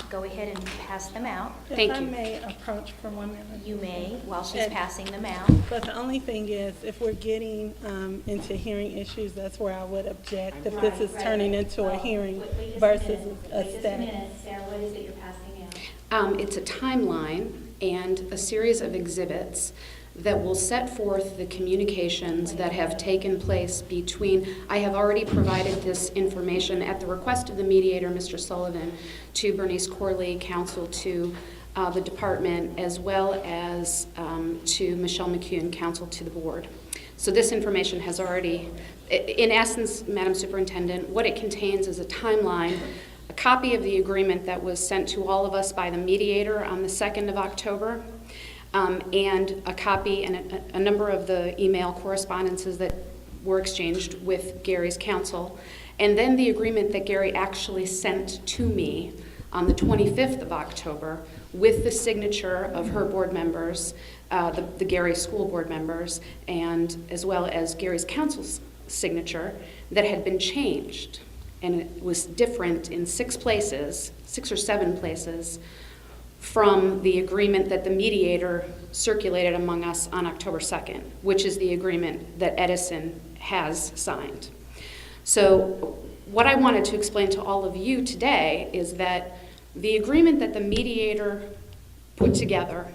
Go ahead and pass them out. Thank If I you. may approach for 1 minute. You may, while she's And- passing them out. But the only thing is, if we're getting into hearing issues, that's where I would object, if this is turning into a hearing versus a static. Sarah, what is it you're passing out? It's a timeline and a series of exhibits that will set forth the communications that have taken place between, I have already provided this information at the request of the mediator, Mr. Sullivan, to Bernice Corley, counsel to the department, as well as to Michelle McCune, counsel to the board. So this information has already, in essence, Madam Superintendent, what it contains is a timeline, a copy of the agreement that was sent to all of us by the mediator on the 2nd of October, and a copy and a number of the email correspondences that were exchanged with Gary's counsel, and then the agreement that Gary actually sent to me on the 25th of October with the signature of her board members, the Gary school board members, and as well as Gary's counsel's signature that had been changed. And it was different in 6 or 7 places from the agreement that the mediator circulated among us on October 2nd, which is the agreement that Edison has signed. So what I wanted to explain to all of you today is that the agreement that the mediator put together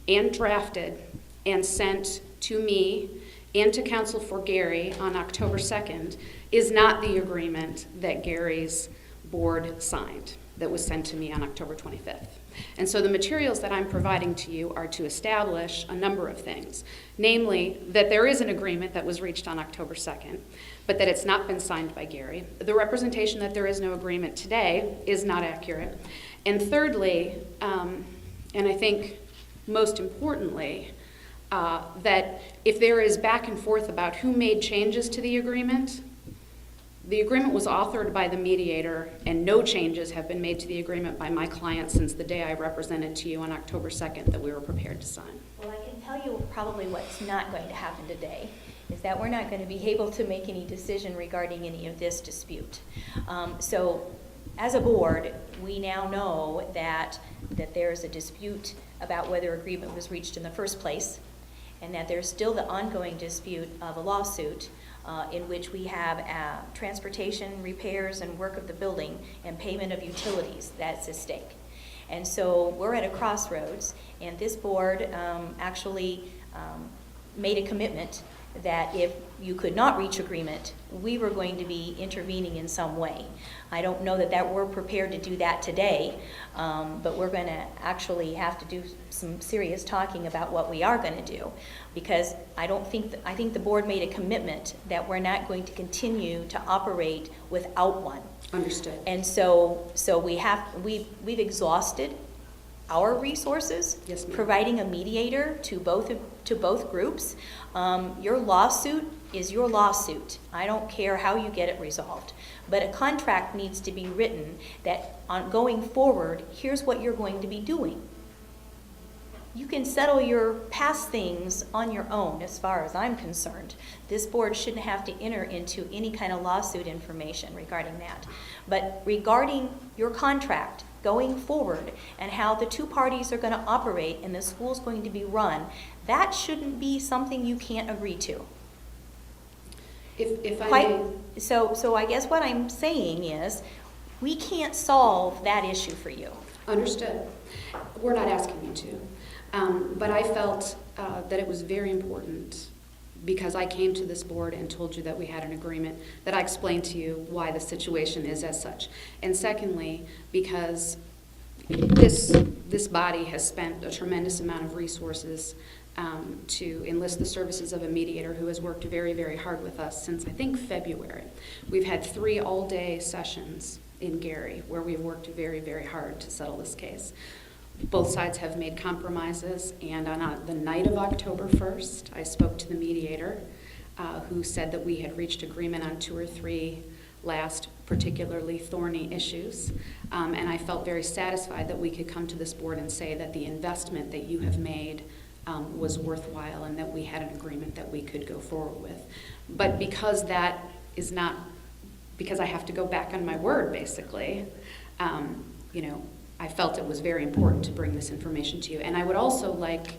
and drafted and sent to me and to Counsel for Gary on October 2nd is not the agreement that Gary's board signed that was sent to me on October 25th. And so the materials that I'm providing to you are to establish a number of things, namely that there is an agreement that was reached on October 2nd, but that it's not been signed by Gary. The representation that there is no agreement today is not accurate. And thirdly, and I think most importantly, that if there is back and forth about who made changes to the agreement was authored by the mediator, and no changes have been made to the agreement by my client since the day I represented to you on October 2nd that we were prepared to sign. Well, I can tell you probably what's not going to happen today is that we're not going to be able to make any decision regarding any of this dispute. So as a board, we now know that there is a dispute about whether agreement was reached in the first place, and that there's still the ongoing dispute of a lawsuit in which we have transportation, repairs, and work of the building and payment of utilities that's at stake. And so we're at a crossroads, and this board actually made a commitment that if you could not reach agreement, we were going to be intervening in some way. I don't know that we're prepared to do that today, but we're going to actually have to do some serious talking about what we are going to do, because I think the board made a commitment that we're not going to continue to operate without one. Understood. And so we've exhausted our resources, Yes, ma'am. providing a mediator to both groups. Your lawsuit is your lawsuit. I don't care how you get it resolved. But a contract needs to be written that on going forward, here's what you're going to be doing. You can settle your past things on your own, as far as I'm concerned. This board shouldn't have to enter into any kind of lawsuit information regarding that. But regarding your contract going forward and how the two parties are going to operate and the school's going to be run, that shouldn't be something you can't agree to. If I may, So I guess what I'm saying is, we can't solve that issue for you. understood. We're not asking you to. But I felt that it was very important, because I came to this board and told you that we had an agreement, that I explained to you why the situation is as such. And secondly, because this body has spent a tremendous amount of resources to enlist the services of a mediator who has worked very, very hard with us since, I think, February. We've had 3 all-day sessions in Gary where we've worked very, very hard to settle this case. Both sides have made compromises, and on the night of October 1st, I spoke to the mediator who said that we had reached agreement on 2 or 3 last particularly thorny issues, and I felt very satisfied that we could come to this board and say that the investment that you have made was worthwhile, and that we had an agreement that we could go forward with. But because that is not, because I have to go back on my word, basically, I felt it was very important to bring this information to you. And I would also like,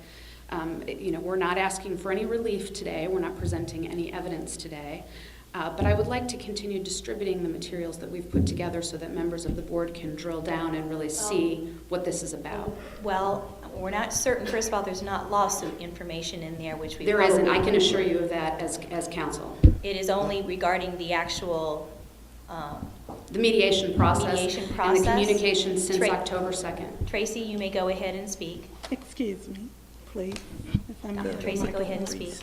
we're not asking for any relief today, we're not presenting any evidence today, but I would like to continue distributing the materials that we've put together so that members of the board can drill down and really see what this is about. Well, we're not certain. First of all, there's not lawsuit information in there, which we There probably... isn't, I can assure you of that as counsel. It is only regarding the actual... The mediation process. Mediation And the process. communication since Tra- October 2nd. Tracy, you may go ahead and speak. Excuse me, please. if I may. Tracy, go ahead and speak.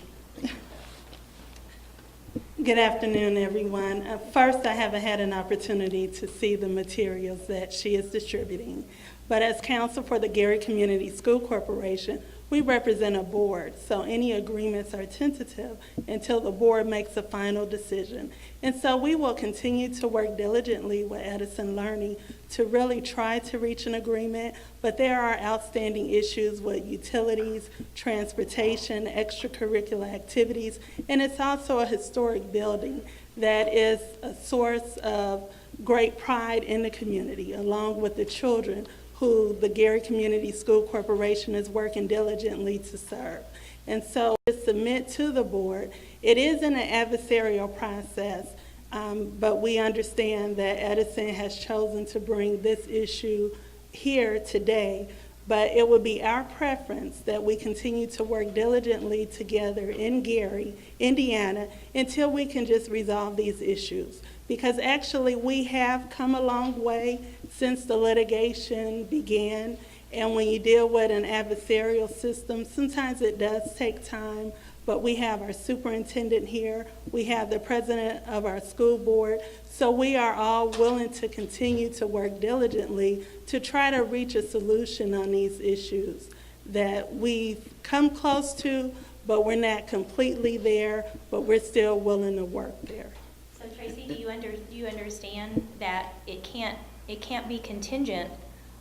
Good afternoon, everyone. First, I haven't had an opportunity to see the materials that she is distributing. But as counsel for the Gary Community School Corporation, we represent a board, so any agreements are tentative until the board makes a final decision. And so we will continue to work diligently with Edison Learning to really try to reach an agreement, but there are outstanding issues with utilities, transportation, extracurricular activities, and it's also a historic building that is a source of great pride in the community, along with the children who the Gary Community School Corporation is working diligently to serve. And so to submit to the board, it is in an adversarial process, but we understand that Edison has chosen to bring this issue here today. But it would be our preference that we continue to work diligently together in Gary, Indiana, until we can just resolve these issues. Because actually we have come a long way since the litigation began. And when you deal with an adversarial system, sometimes it does take time. But we have our superintendent here, we have the president of our school board, so we are all willing to continue to work diligently to try to reach a solution on these issues that we've come close to, but we're not completely there, but we're still willing to work there. So Tracy, do you understand that it can't be contingent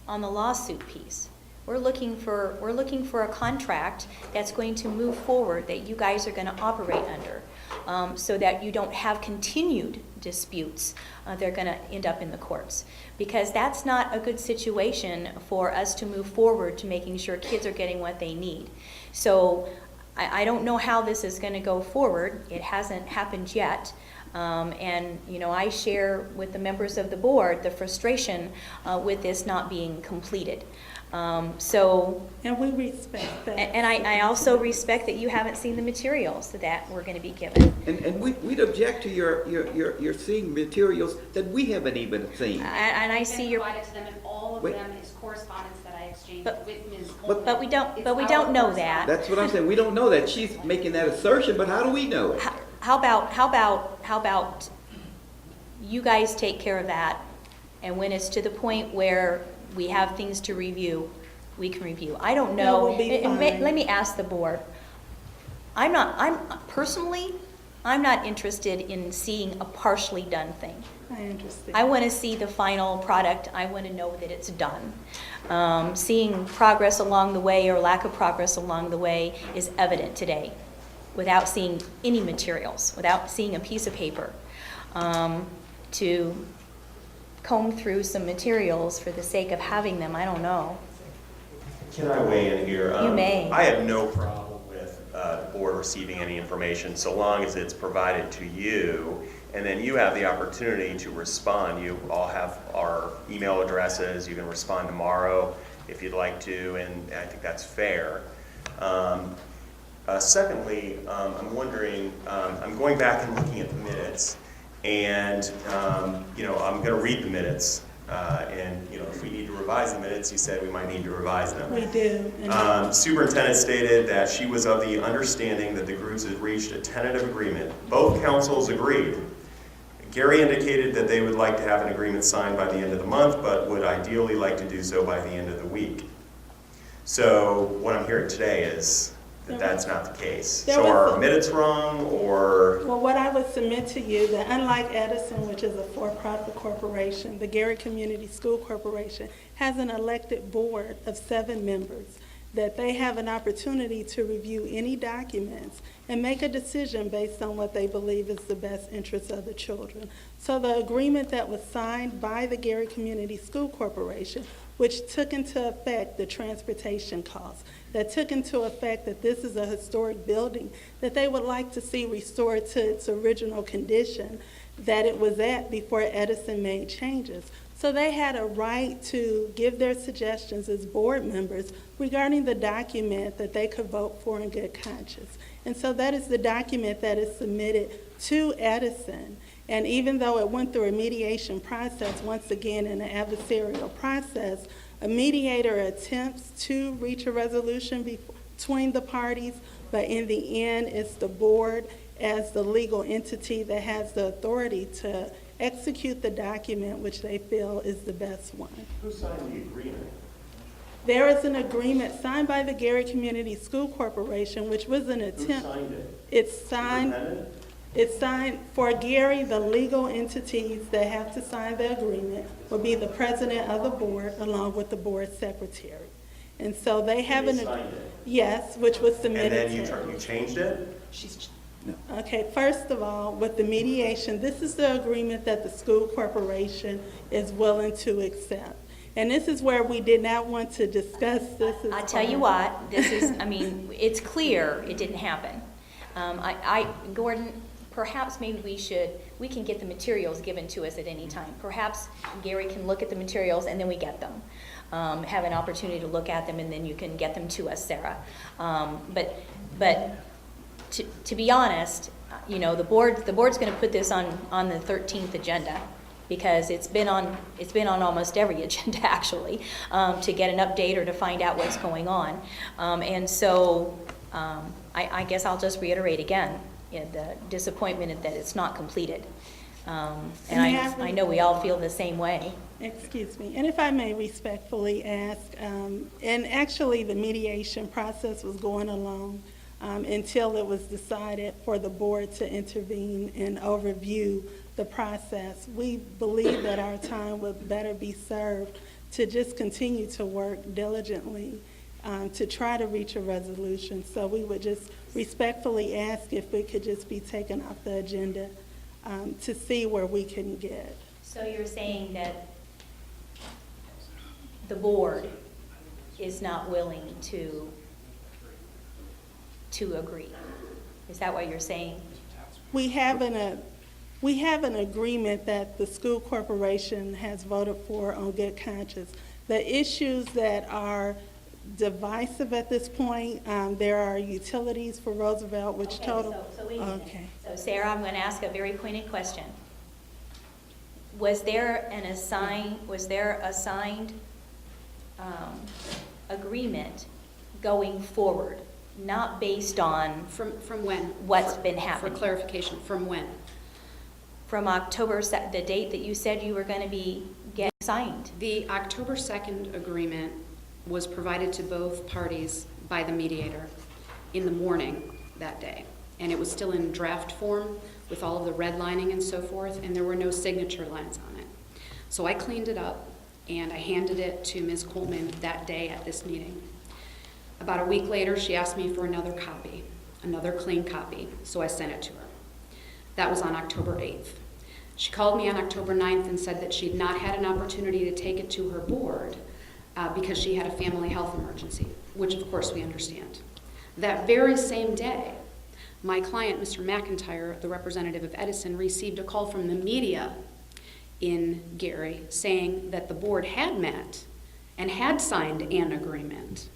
on the lawsuit piece? We're looking for a contract that's going to move forward, that you guys are going to operate under, so that you don't have continued disputes. They're going to end up in the courts, because that's not a good situation for us to move forward to making sure kids are getting what they need. So I don't know how this is going to go forward. It hasn't happened yet. And, you know, I share with the members of the board the frustration with this not being completed. And we respect that. And I also respect that you haven't seen the materials that we're going to be given. And we'd object to your seeing materials that we haven't even seen. And I see your, provided to them, and all of Wait. them is correspondence that I exchanged But- with Ms. but- but we don't know that. That's what I'm saying. We don't know that. She's making that assertion, but how do we know it? How about you guys take care of that, and when it's to the point where we have things to review, we can review. I don't know. That will be fine. Let me ask the board. Personally, I'm not interested in seeing a partially done thing. I understand. I want to see the final product. I want to know that it's done. Seeing progress along the way or lack of progress along the way is evident today, without seeing any materials, without seeing a piece of paper. To comb through some materials for the sake of having them, I don't know. Can I weigh in here? You may. I have no problem with the board receiving any information so long as it's provided to you, and then you have the opportunity to respond. You all have our email addresses. You can respond tomorrow if you'd like to, and I think that's fair. Secondly, I'm wondering, I'm going back and looking at the minutes, and I'm going to read the minutes. And if we need to revise the minutes, you said we might need to revise them. We do. Superintendent stated that she was of the understanding that the groups had reached a tentative agreement. Both councils agreed. Gary indicated that they would like to have an agreement signed by the end of the month, but would ideally like to do so by the end of the week. So what I'm hearing today is that that's not the case. So are our minutes wrong, or? Well, what I would submit to you, that unlike Edison, which is a for-profit corporation, the Gary Community School Corporation has an elected board of 7 members, that they have an opportunity to review any documents and make a decision based on what they believe is the best interest of the children. So the agreement that was signed by the Gary Community School Corporation, which took into effect the transportation costs, that took into effect that this is a historic building that they would like to see restored to its original condition that it was at before Edison made changes. So they had a right to give their suggestions as board members regarding the document that they could vote for in good conscience. And so that is the document that is submitted to Edison. And even though it went through a mediation process, once again in an adversarial process, a mediator attempts to reach a resolution between the parties, but in the end, it's the board as the legal entity that has the authority to execute the document which they feel is the best one. Who signed the agreement? There is an agreement signed by the Gary Community School Corporation, which was an attempt. Who signed it? It's signed for Gary. The legal entities that have to sign the agreement will be the president of the board along with the board secretary. And so they have They an. signed it? Yes, which was And submitted then you changed it? Okay, first of all, with the mediation, this is the agreement that the school corporation is willing to accept. And this is where we did not want to discuss this. I tell you what, this is, I mean, it's clear it didn't happen. Gordon, perhaps maybe we can get the materials given to us at any time. Perhaps Gary can look at the materials and then we get them. Have an opportunity to look at them and then you can get them to us, Sarah. But to be honest, you know, the board's going to put this on the 13th agenda, because it's been on almost every agenda actually, to get an update or to find out what's going on. And so I guess I'll just reiterate again, the disappointment that it's not completed. And I know we all feel the same way. Excuse me, and if I may respectfully ask, and actually the mediation process was going along until it was decided for the board to intervene and overview the process. We believe that our time would better be served to just continue to work diligently to try to reach a resolution. So we would just respectfully ask if it could just be taken off the agenda to see where we can get. So you're saying that the board is not willing to agree? Is that what you're saying? We have an agreement that the school corporation has voted for on good conscience. The issues that are divisive at this point, there are utilities for Roosevelt, which Okay, total. so wait a minute. Okay. So Sarah, I'm going to ask a very pointed question. Was there a signed agreement going forward, not based on From when? what's been happening? For clarification, from when? From October, the date that you said you were going to be getting signed? The October 2nd agreement was provided to both parties by the mediator in the morning that day. And it was still in draft form with all of the redlining and so forth, and there were no signature lines on it. So I cleaned it up and I handed it to Ms. Coleman that day at this meeting. About a week later, she asked me for another copy, another clean copy, so I sent it to her. That was on October 8th. She called me on October 9th and said that she'd not had an opportunity to take it to her board because she had a family health emergency, which of course we understand. That very same day, my client, Mr. McIntyre, the representative of Edison, received a call from the media in Gary saying that the board had met and had signed an agreement.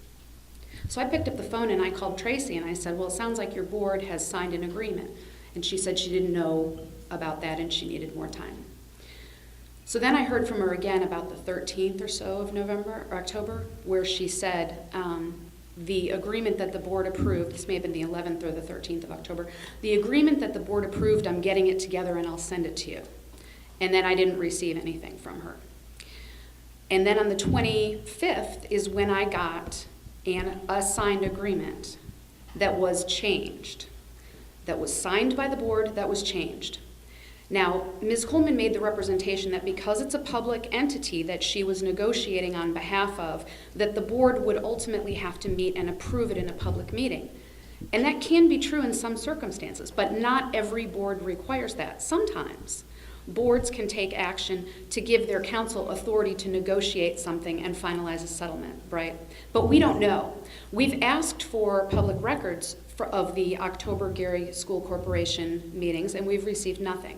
So I picked up the phone and I called Tracy and I said, well, it sounds like your board has signed an agreement. And she said she didn't know about that and she needed more time. So then I heard from her again about the 13th or so of November or October, where she said the agreement that the board approved, this may have been the 11th or the 13th of October, the agreement that the board approved, I'm getting it together and I'll send it to you. And then I didn't receive anything from her. And then on the 25th is when I got a signed agreement that was changed, that was signed by the board, that was changed. Now, Ms. Coleman made the representation that because it's a public entity that she was negotiating on behalf of, that the board would ultimately have to meet and approve it in a public meeting. And that can be true in some circumstances, but not every board requires that. Sometimes boards can take action to give their council authority to negotiate something and finalize a settlement, right? But we don't know. We've asked for public records of the October Gary School Corporation meetings, and we've received nothing.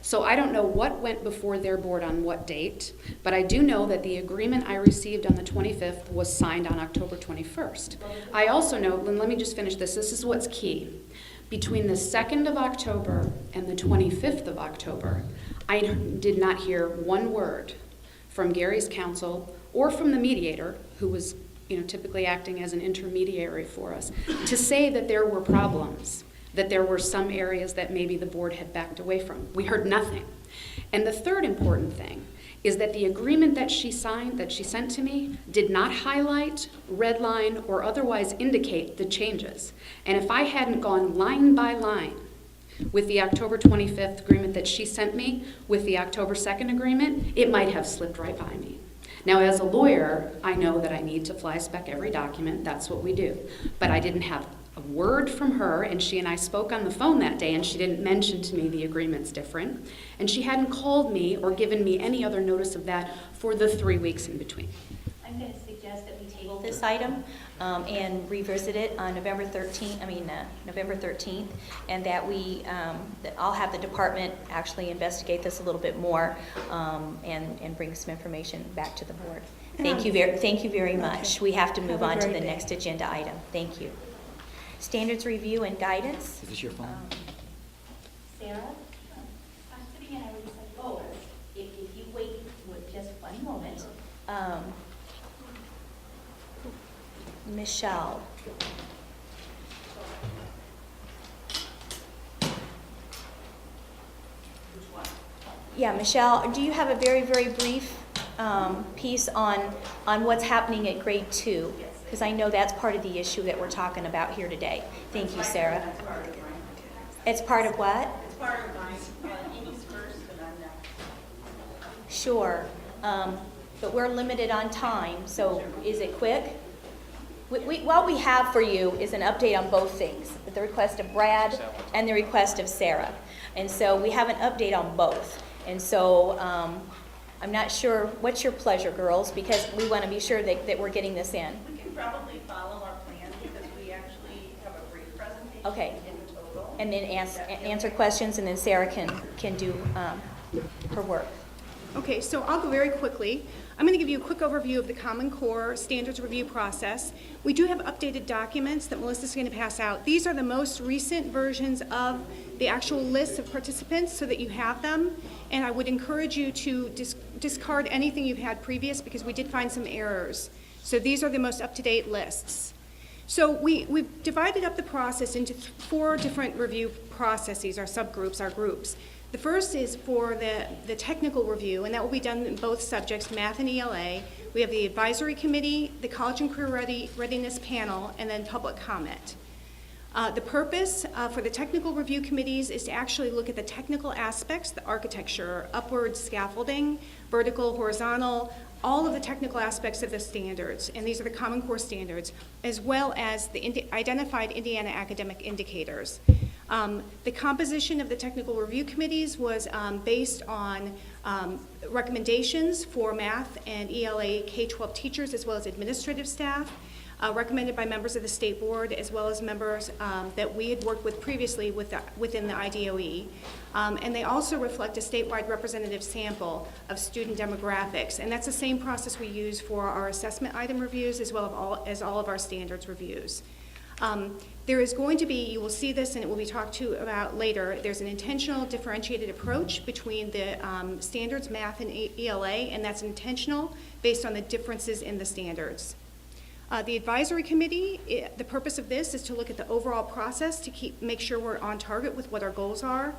So I don't know what went before their board on what date, but I do know that the agreement I received on the 25th was signed on October 21st. I also know, and let me just finish this, this is what's key. Between the 2nd of October and the 25th of October, I did not hear one word from Gary's counsel or from the mediator, who was typically acting as an intermediary for us, to say that there were problems, that there were some areas that maybe the board had backed away from. We heard nothing. And the third important thing is that the agreement that she signed, that she sent to me, did not highlight, redline, or otherwise indicate the changes. And if I hadn't gone line by line with the October 25th agreement that she sent me with the October 2nd agreement, it might have slipped right by me. Now, as a lawyer, I know that I need to fly spec every document. That's what we do. But I didn't have a word from her, and she and I spoke on the phone that day, and she didn't mention to me the agreement's different, and she hadn't called me or given me any other notice of that for the 3 weeks in between. I'm going to suggest that we table this item and revisit it on November 13th, and that that I'll have the department actually investigate this a little bit more and bring some information back to the board. Thank you very much. We have to move on to the next agenda item. Thank you. Standards review and guidance. Is this your phone? Sarah, I'm sitting and I would say, oh, if you wait with just one moment. Michelle. Yeah, Michelle, do you have a very, very brief piece on what's happening at grade 2? Because I know that's part of the issue that we're talking about here today. Thank you, Sarah. It's part of what? It's part of mine. Amy's first, and I'm next. Sure. But we're limited on time, so is it quick? What we have for you is an update on both things, the request of Brad and the request of Sarah. And so we have an update on both. And so I'm not sure, what's your pleasure, girls, because we want to be sure that we're getting this in. We can probably follow our plan because we actually have a brief presentation Okay. in total. And then answer questions, and then Sarah can do her work. Okay, so I'll go very quickly. I'm going to give you a quick overview of the Common Core standards review process. We do have updated documents that Melissa's going to pass out. These are the most recent versions of the actual list of participants so that you have them. And I would encourage you to discard anything you've had previous because we did find some errors. So these are the most up-to-date lists. So we've divided up the process into 4 different review processes, our subgroups, our groups. The first is for the technical review, and that will be done in both subjects, math and ELA. We have the advisory committee, the college and career readiness panel, and then public comment. The purpose for the technical review committees is to actually look at the technical aspects, the architecture, upward scaffolding, vertical, horizontal, all of the technical aspects of the standards, and these are the Common Core standards, as well as the identified Indiana academic indicators. The composition of the technical review committees was based on recommendations for math and ELA K-12 teachers as well as administrative staff, recommended by members of the state board as well as members that we had worked with previously within the IDOE. And they also reflect a statewide representative sample of student demographics. And that's the same process we use for our assessment item reviews as well as all of our standards reviews. There is going to be, you will see this and it will be talked to about later, there's an intentional differentiated approach between the standards, math, and ELA, and that's intentional based on the differences in the standards. The advisory committee, the purpose of this is to look at the overall process to make sure we're on target with what our goals are,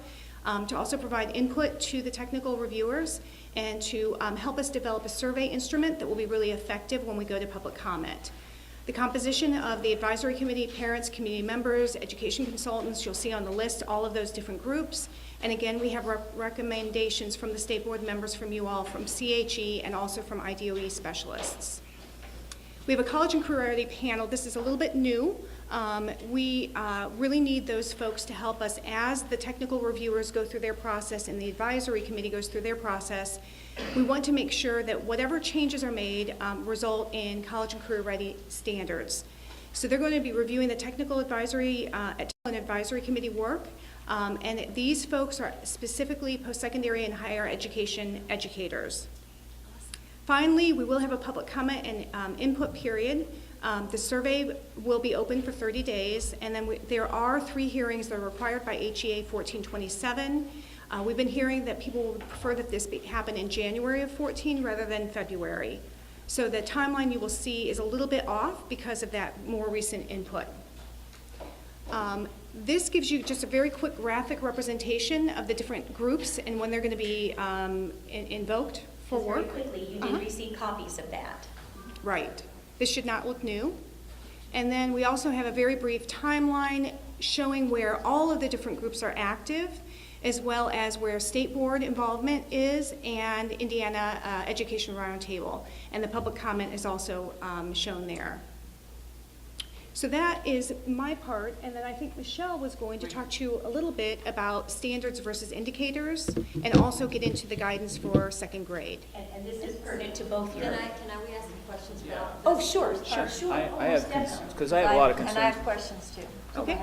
to also provide input to the technical reviewers, and to help us develop a survey instrument that will be really effective when we go to public comment. The composition of the advisory committee, parents, community members, education consultants, you'll see on the list all of those different groups. And again, we have recommendations from the state board members, from you all, from CHE, and also from IDOE specialists. We have a college and career ready panel. This is a little bit new. We really need those folks to help us as the technical reviewers go through their process and the advisory committee goes through their process. We want to make sure that whatever changes are made result in college and career ready standards. So they're going to be reviewing the technical advisory and advisory committee work. And these folks are specifically post-secondary and higher education educators. Finally, we will have a public comment and input period. The survey will be open for 30 days, and then there are 3 hearings that are required by HEA 1427. We've been hearing that people would prefer that this happen in January of 14 rather than February. So the timeline you will see is a little bit off because of that more recent input. This gives you just a very quick graphic representation of the different groups and when they're going to be invoked for Just work. very quickly, you did receive copies of that. Right. This should not look new. And then we also have a very brief timeline showing where all of the different groups are active, as well as where state board involvement is and Indiana Education Roundtable. And the public comment is also shown there. So that is my part, and then I think Michelle was going to talk to you a little bit about standards versus indicators, and also get into the guidance for second grade. And this is pertinent to both your. Can we ask some questions about? Oh, sure. I have concerns, because I have a lot of concerns. And I have questions too. Okay.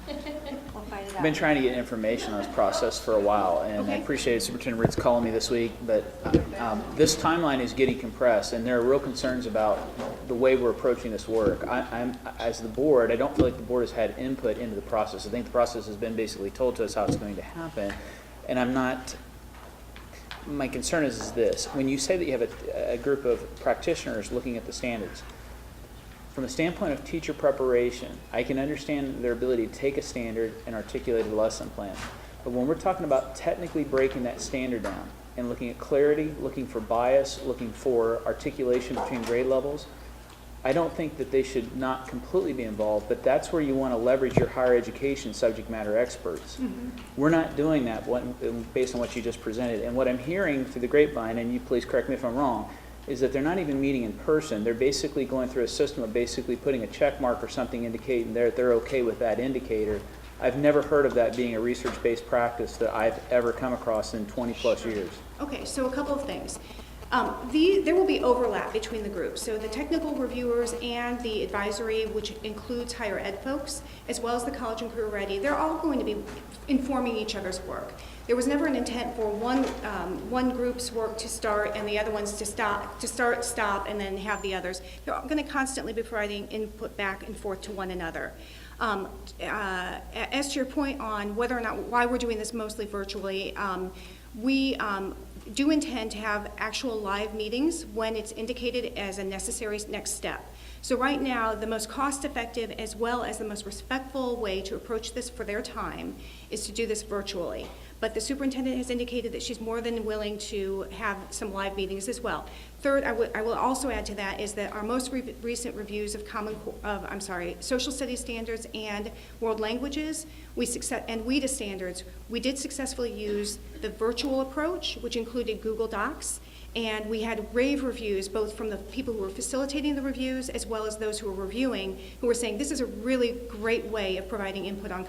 We'll find it out. I've been trying to get information on this process for a while, and I Okay. appreciate Superintendent Ritz calling me this week, but this timeline is getting compressed, and there are real concerns about the way we're approaching this work. As the board, I don't feel like the board has had input into the process. I think the process has been basically told to us how it's going to happen, and my concern is this. When you say that you have a group of practitioners looking at the standards, from the standpoint of teacher preparation, I can understand their ability to take a standard and articulate a lesson plan. But when we're talking about technically breaking that standard down and looking at clarity, looking for bias, looking for articulation between grade levels, I don't think that they should not completely be involved, but that's where you want to leverage your higher education subject matter experts. We're not doing that based on what you just presented. And what I'm hearing through the grapevine, and you please correct me if I'm wrong, is that they're not even meeting in person. They're basically going through a system of basically putting a check mark or something indicating they're okay with that indicator. I've never heard of that being a research-based practice that I've ever come across in 20-plus years. Okay, so a couple of things. There will be overlap between the groups. So the technical reviewers and the advisory, which includes higher ed folks, as well as the college and career ready, they're all going to be informing each other's work. There was never an intent for one group's work to start and the other ones to stop, and then have the others. They're going to constantly be providing input back and forth to one another. As to your point on whether or not, why we're doing this mostly virtually, we do intend to have actual live meetings when it's indicated as a necessary next step. So right now, the most cost-effective as well as the most respectful way to approach this for their time is to do this virtually. But the superintendent has indicated that she's more than willing to have some live meetings as well. Third, I will also add to that is that our most recent reviews of social studies standards and world languages, and WIDA standards, we did successfully use the virtual approach, which included Google Docs, and we had rave reviews, both from the people who were facilitating the reviews as well as those who were reviewing, who were saying this is a really great way of providing input on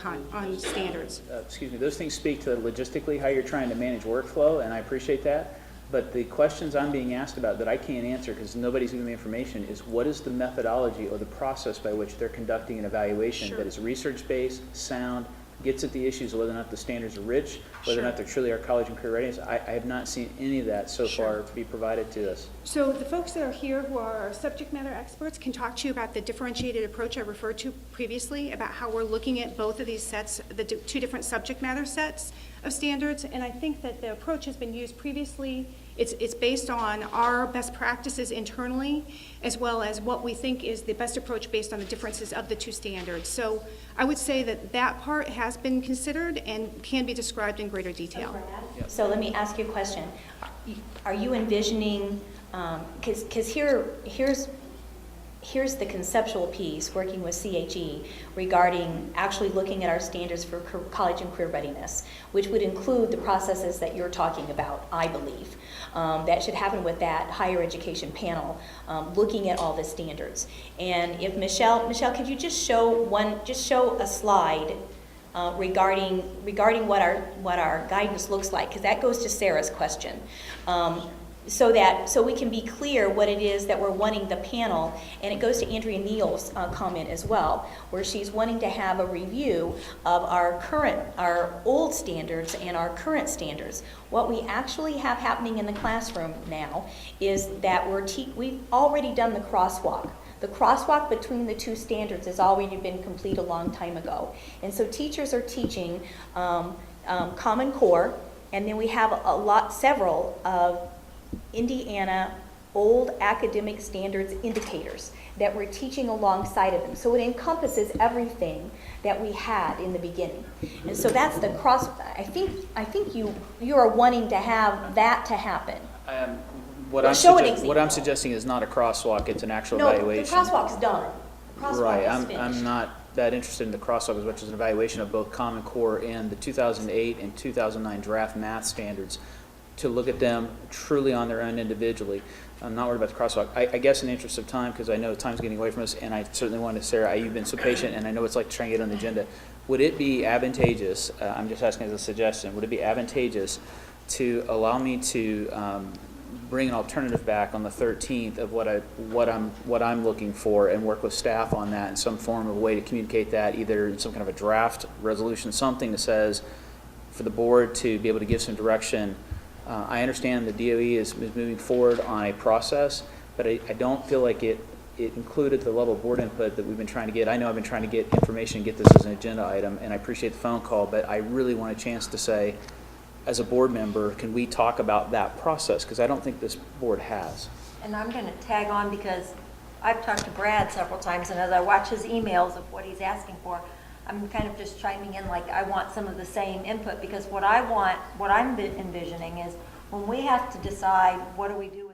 standards. Excuse me, those things speak to logistically how you're trying to manage workflow, and I appreciate that. But the questions I'm being asked about that I can't answer because nobody's giving me information is what is the methodology or the process by which they're conducting an evaluation that is research-based, sound, gets at the issues of whether or not the standards are rich, whether or not they're truly our college and career readiness. I have not seen any of that so far be provided to us. So the folks that are here who are our subject matter experts can talk to you about the differentiated approach I referred to previously, about how we're looking at both of these sets, the two different subject matter sets of standards. And I think that the approach has been used previously. It's based on our best practices internally, as well as what we think is the best approach based on the differences of the two standards. So I would say that that part has been considered and can be described in greater detail. So let me ask you a question. Are you envisioning, because here's the conceptual piece, working with CHE, regarding actually looking at our standards for college and career readiness, which would include the processes that you're talking about, I believe. That should happen with that higher education panel, looking at all the standards. And if Michelle, could you just show a slide regarding what our guidance looks like, because that goes to Sarah's question. So we can be clear what it is that we're wanting the panel, and it goes to Andrea Neal's comment as well, where she's wanting to have a review of our old standards and our current standards. What we actually have happening in the classroom now is that we've already done the crosswalk. The crosswalk between the two standards has already been complete a long time ago. And so teachers are teaching Common Core, and then we have several of Indiana old academic standards indicators that we're teaching alongside of them. So it encompasses everything that we had in the beginning. And so that's the cross. I think you are wanting to have that to happen. What I'm suggesting is not a crosswalk, it's an actual evaluation. No, the crosswalk's done. The crosswalk is finished. I'm not that interested in the crosswalk as much as an evaluation of both Common Core and the 2008 and 2009 draft math standards. to look at them truly on their own individually. I'm not worried about the crosswalk. I guess in the interest of time, because I know time's getting away from us, and I certainly wanted to, Sarah, you've been so patient, and I know what it's like to try and get on the agenda. Would it be advantageous, I'm just asking as a suggestion, would it be advantageous to allow me to bring an alternative back on the 13th of what I'm looking for, and work with staff on that in some form of a way to communicate that, either in some kind of a draft resolution, something that says for the board to be able to give some direction. I understand the DOE is moving forward on a process, but I don't feel like it included the level of board input that we've been trying to get. I know I've been trying to get information, get this as an agenda item, and I appreciate the phone call, but I really want a chance to say, as a board member, can we talk about that process? Because I don't think this board has. And I'm going to tag on because I've talked to Brad several times, and as I watch his emails of what he's asking for, I'm kind of just chiming in like I want some of the same input, because what I'm envisioning is when we have to decide what do we do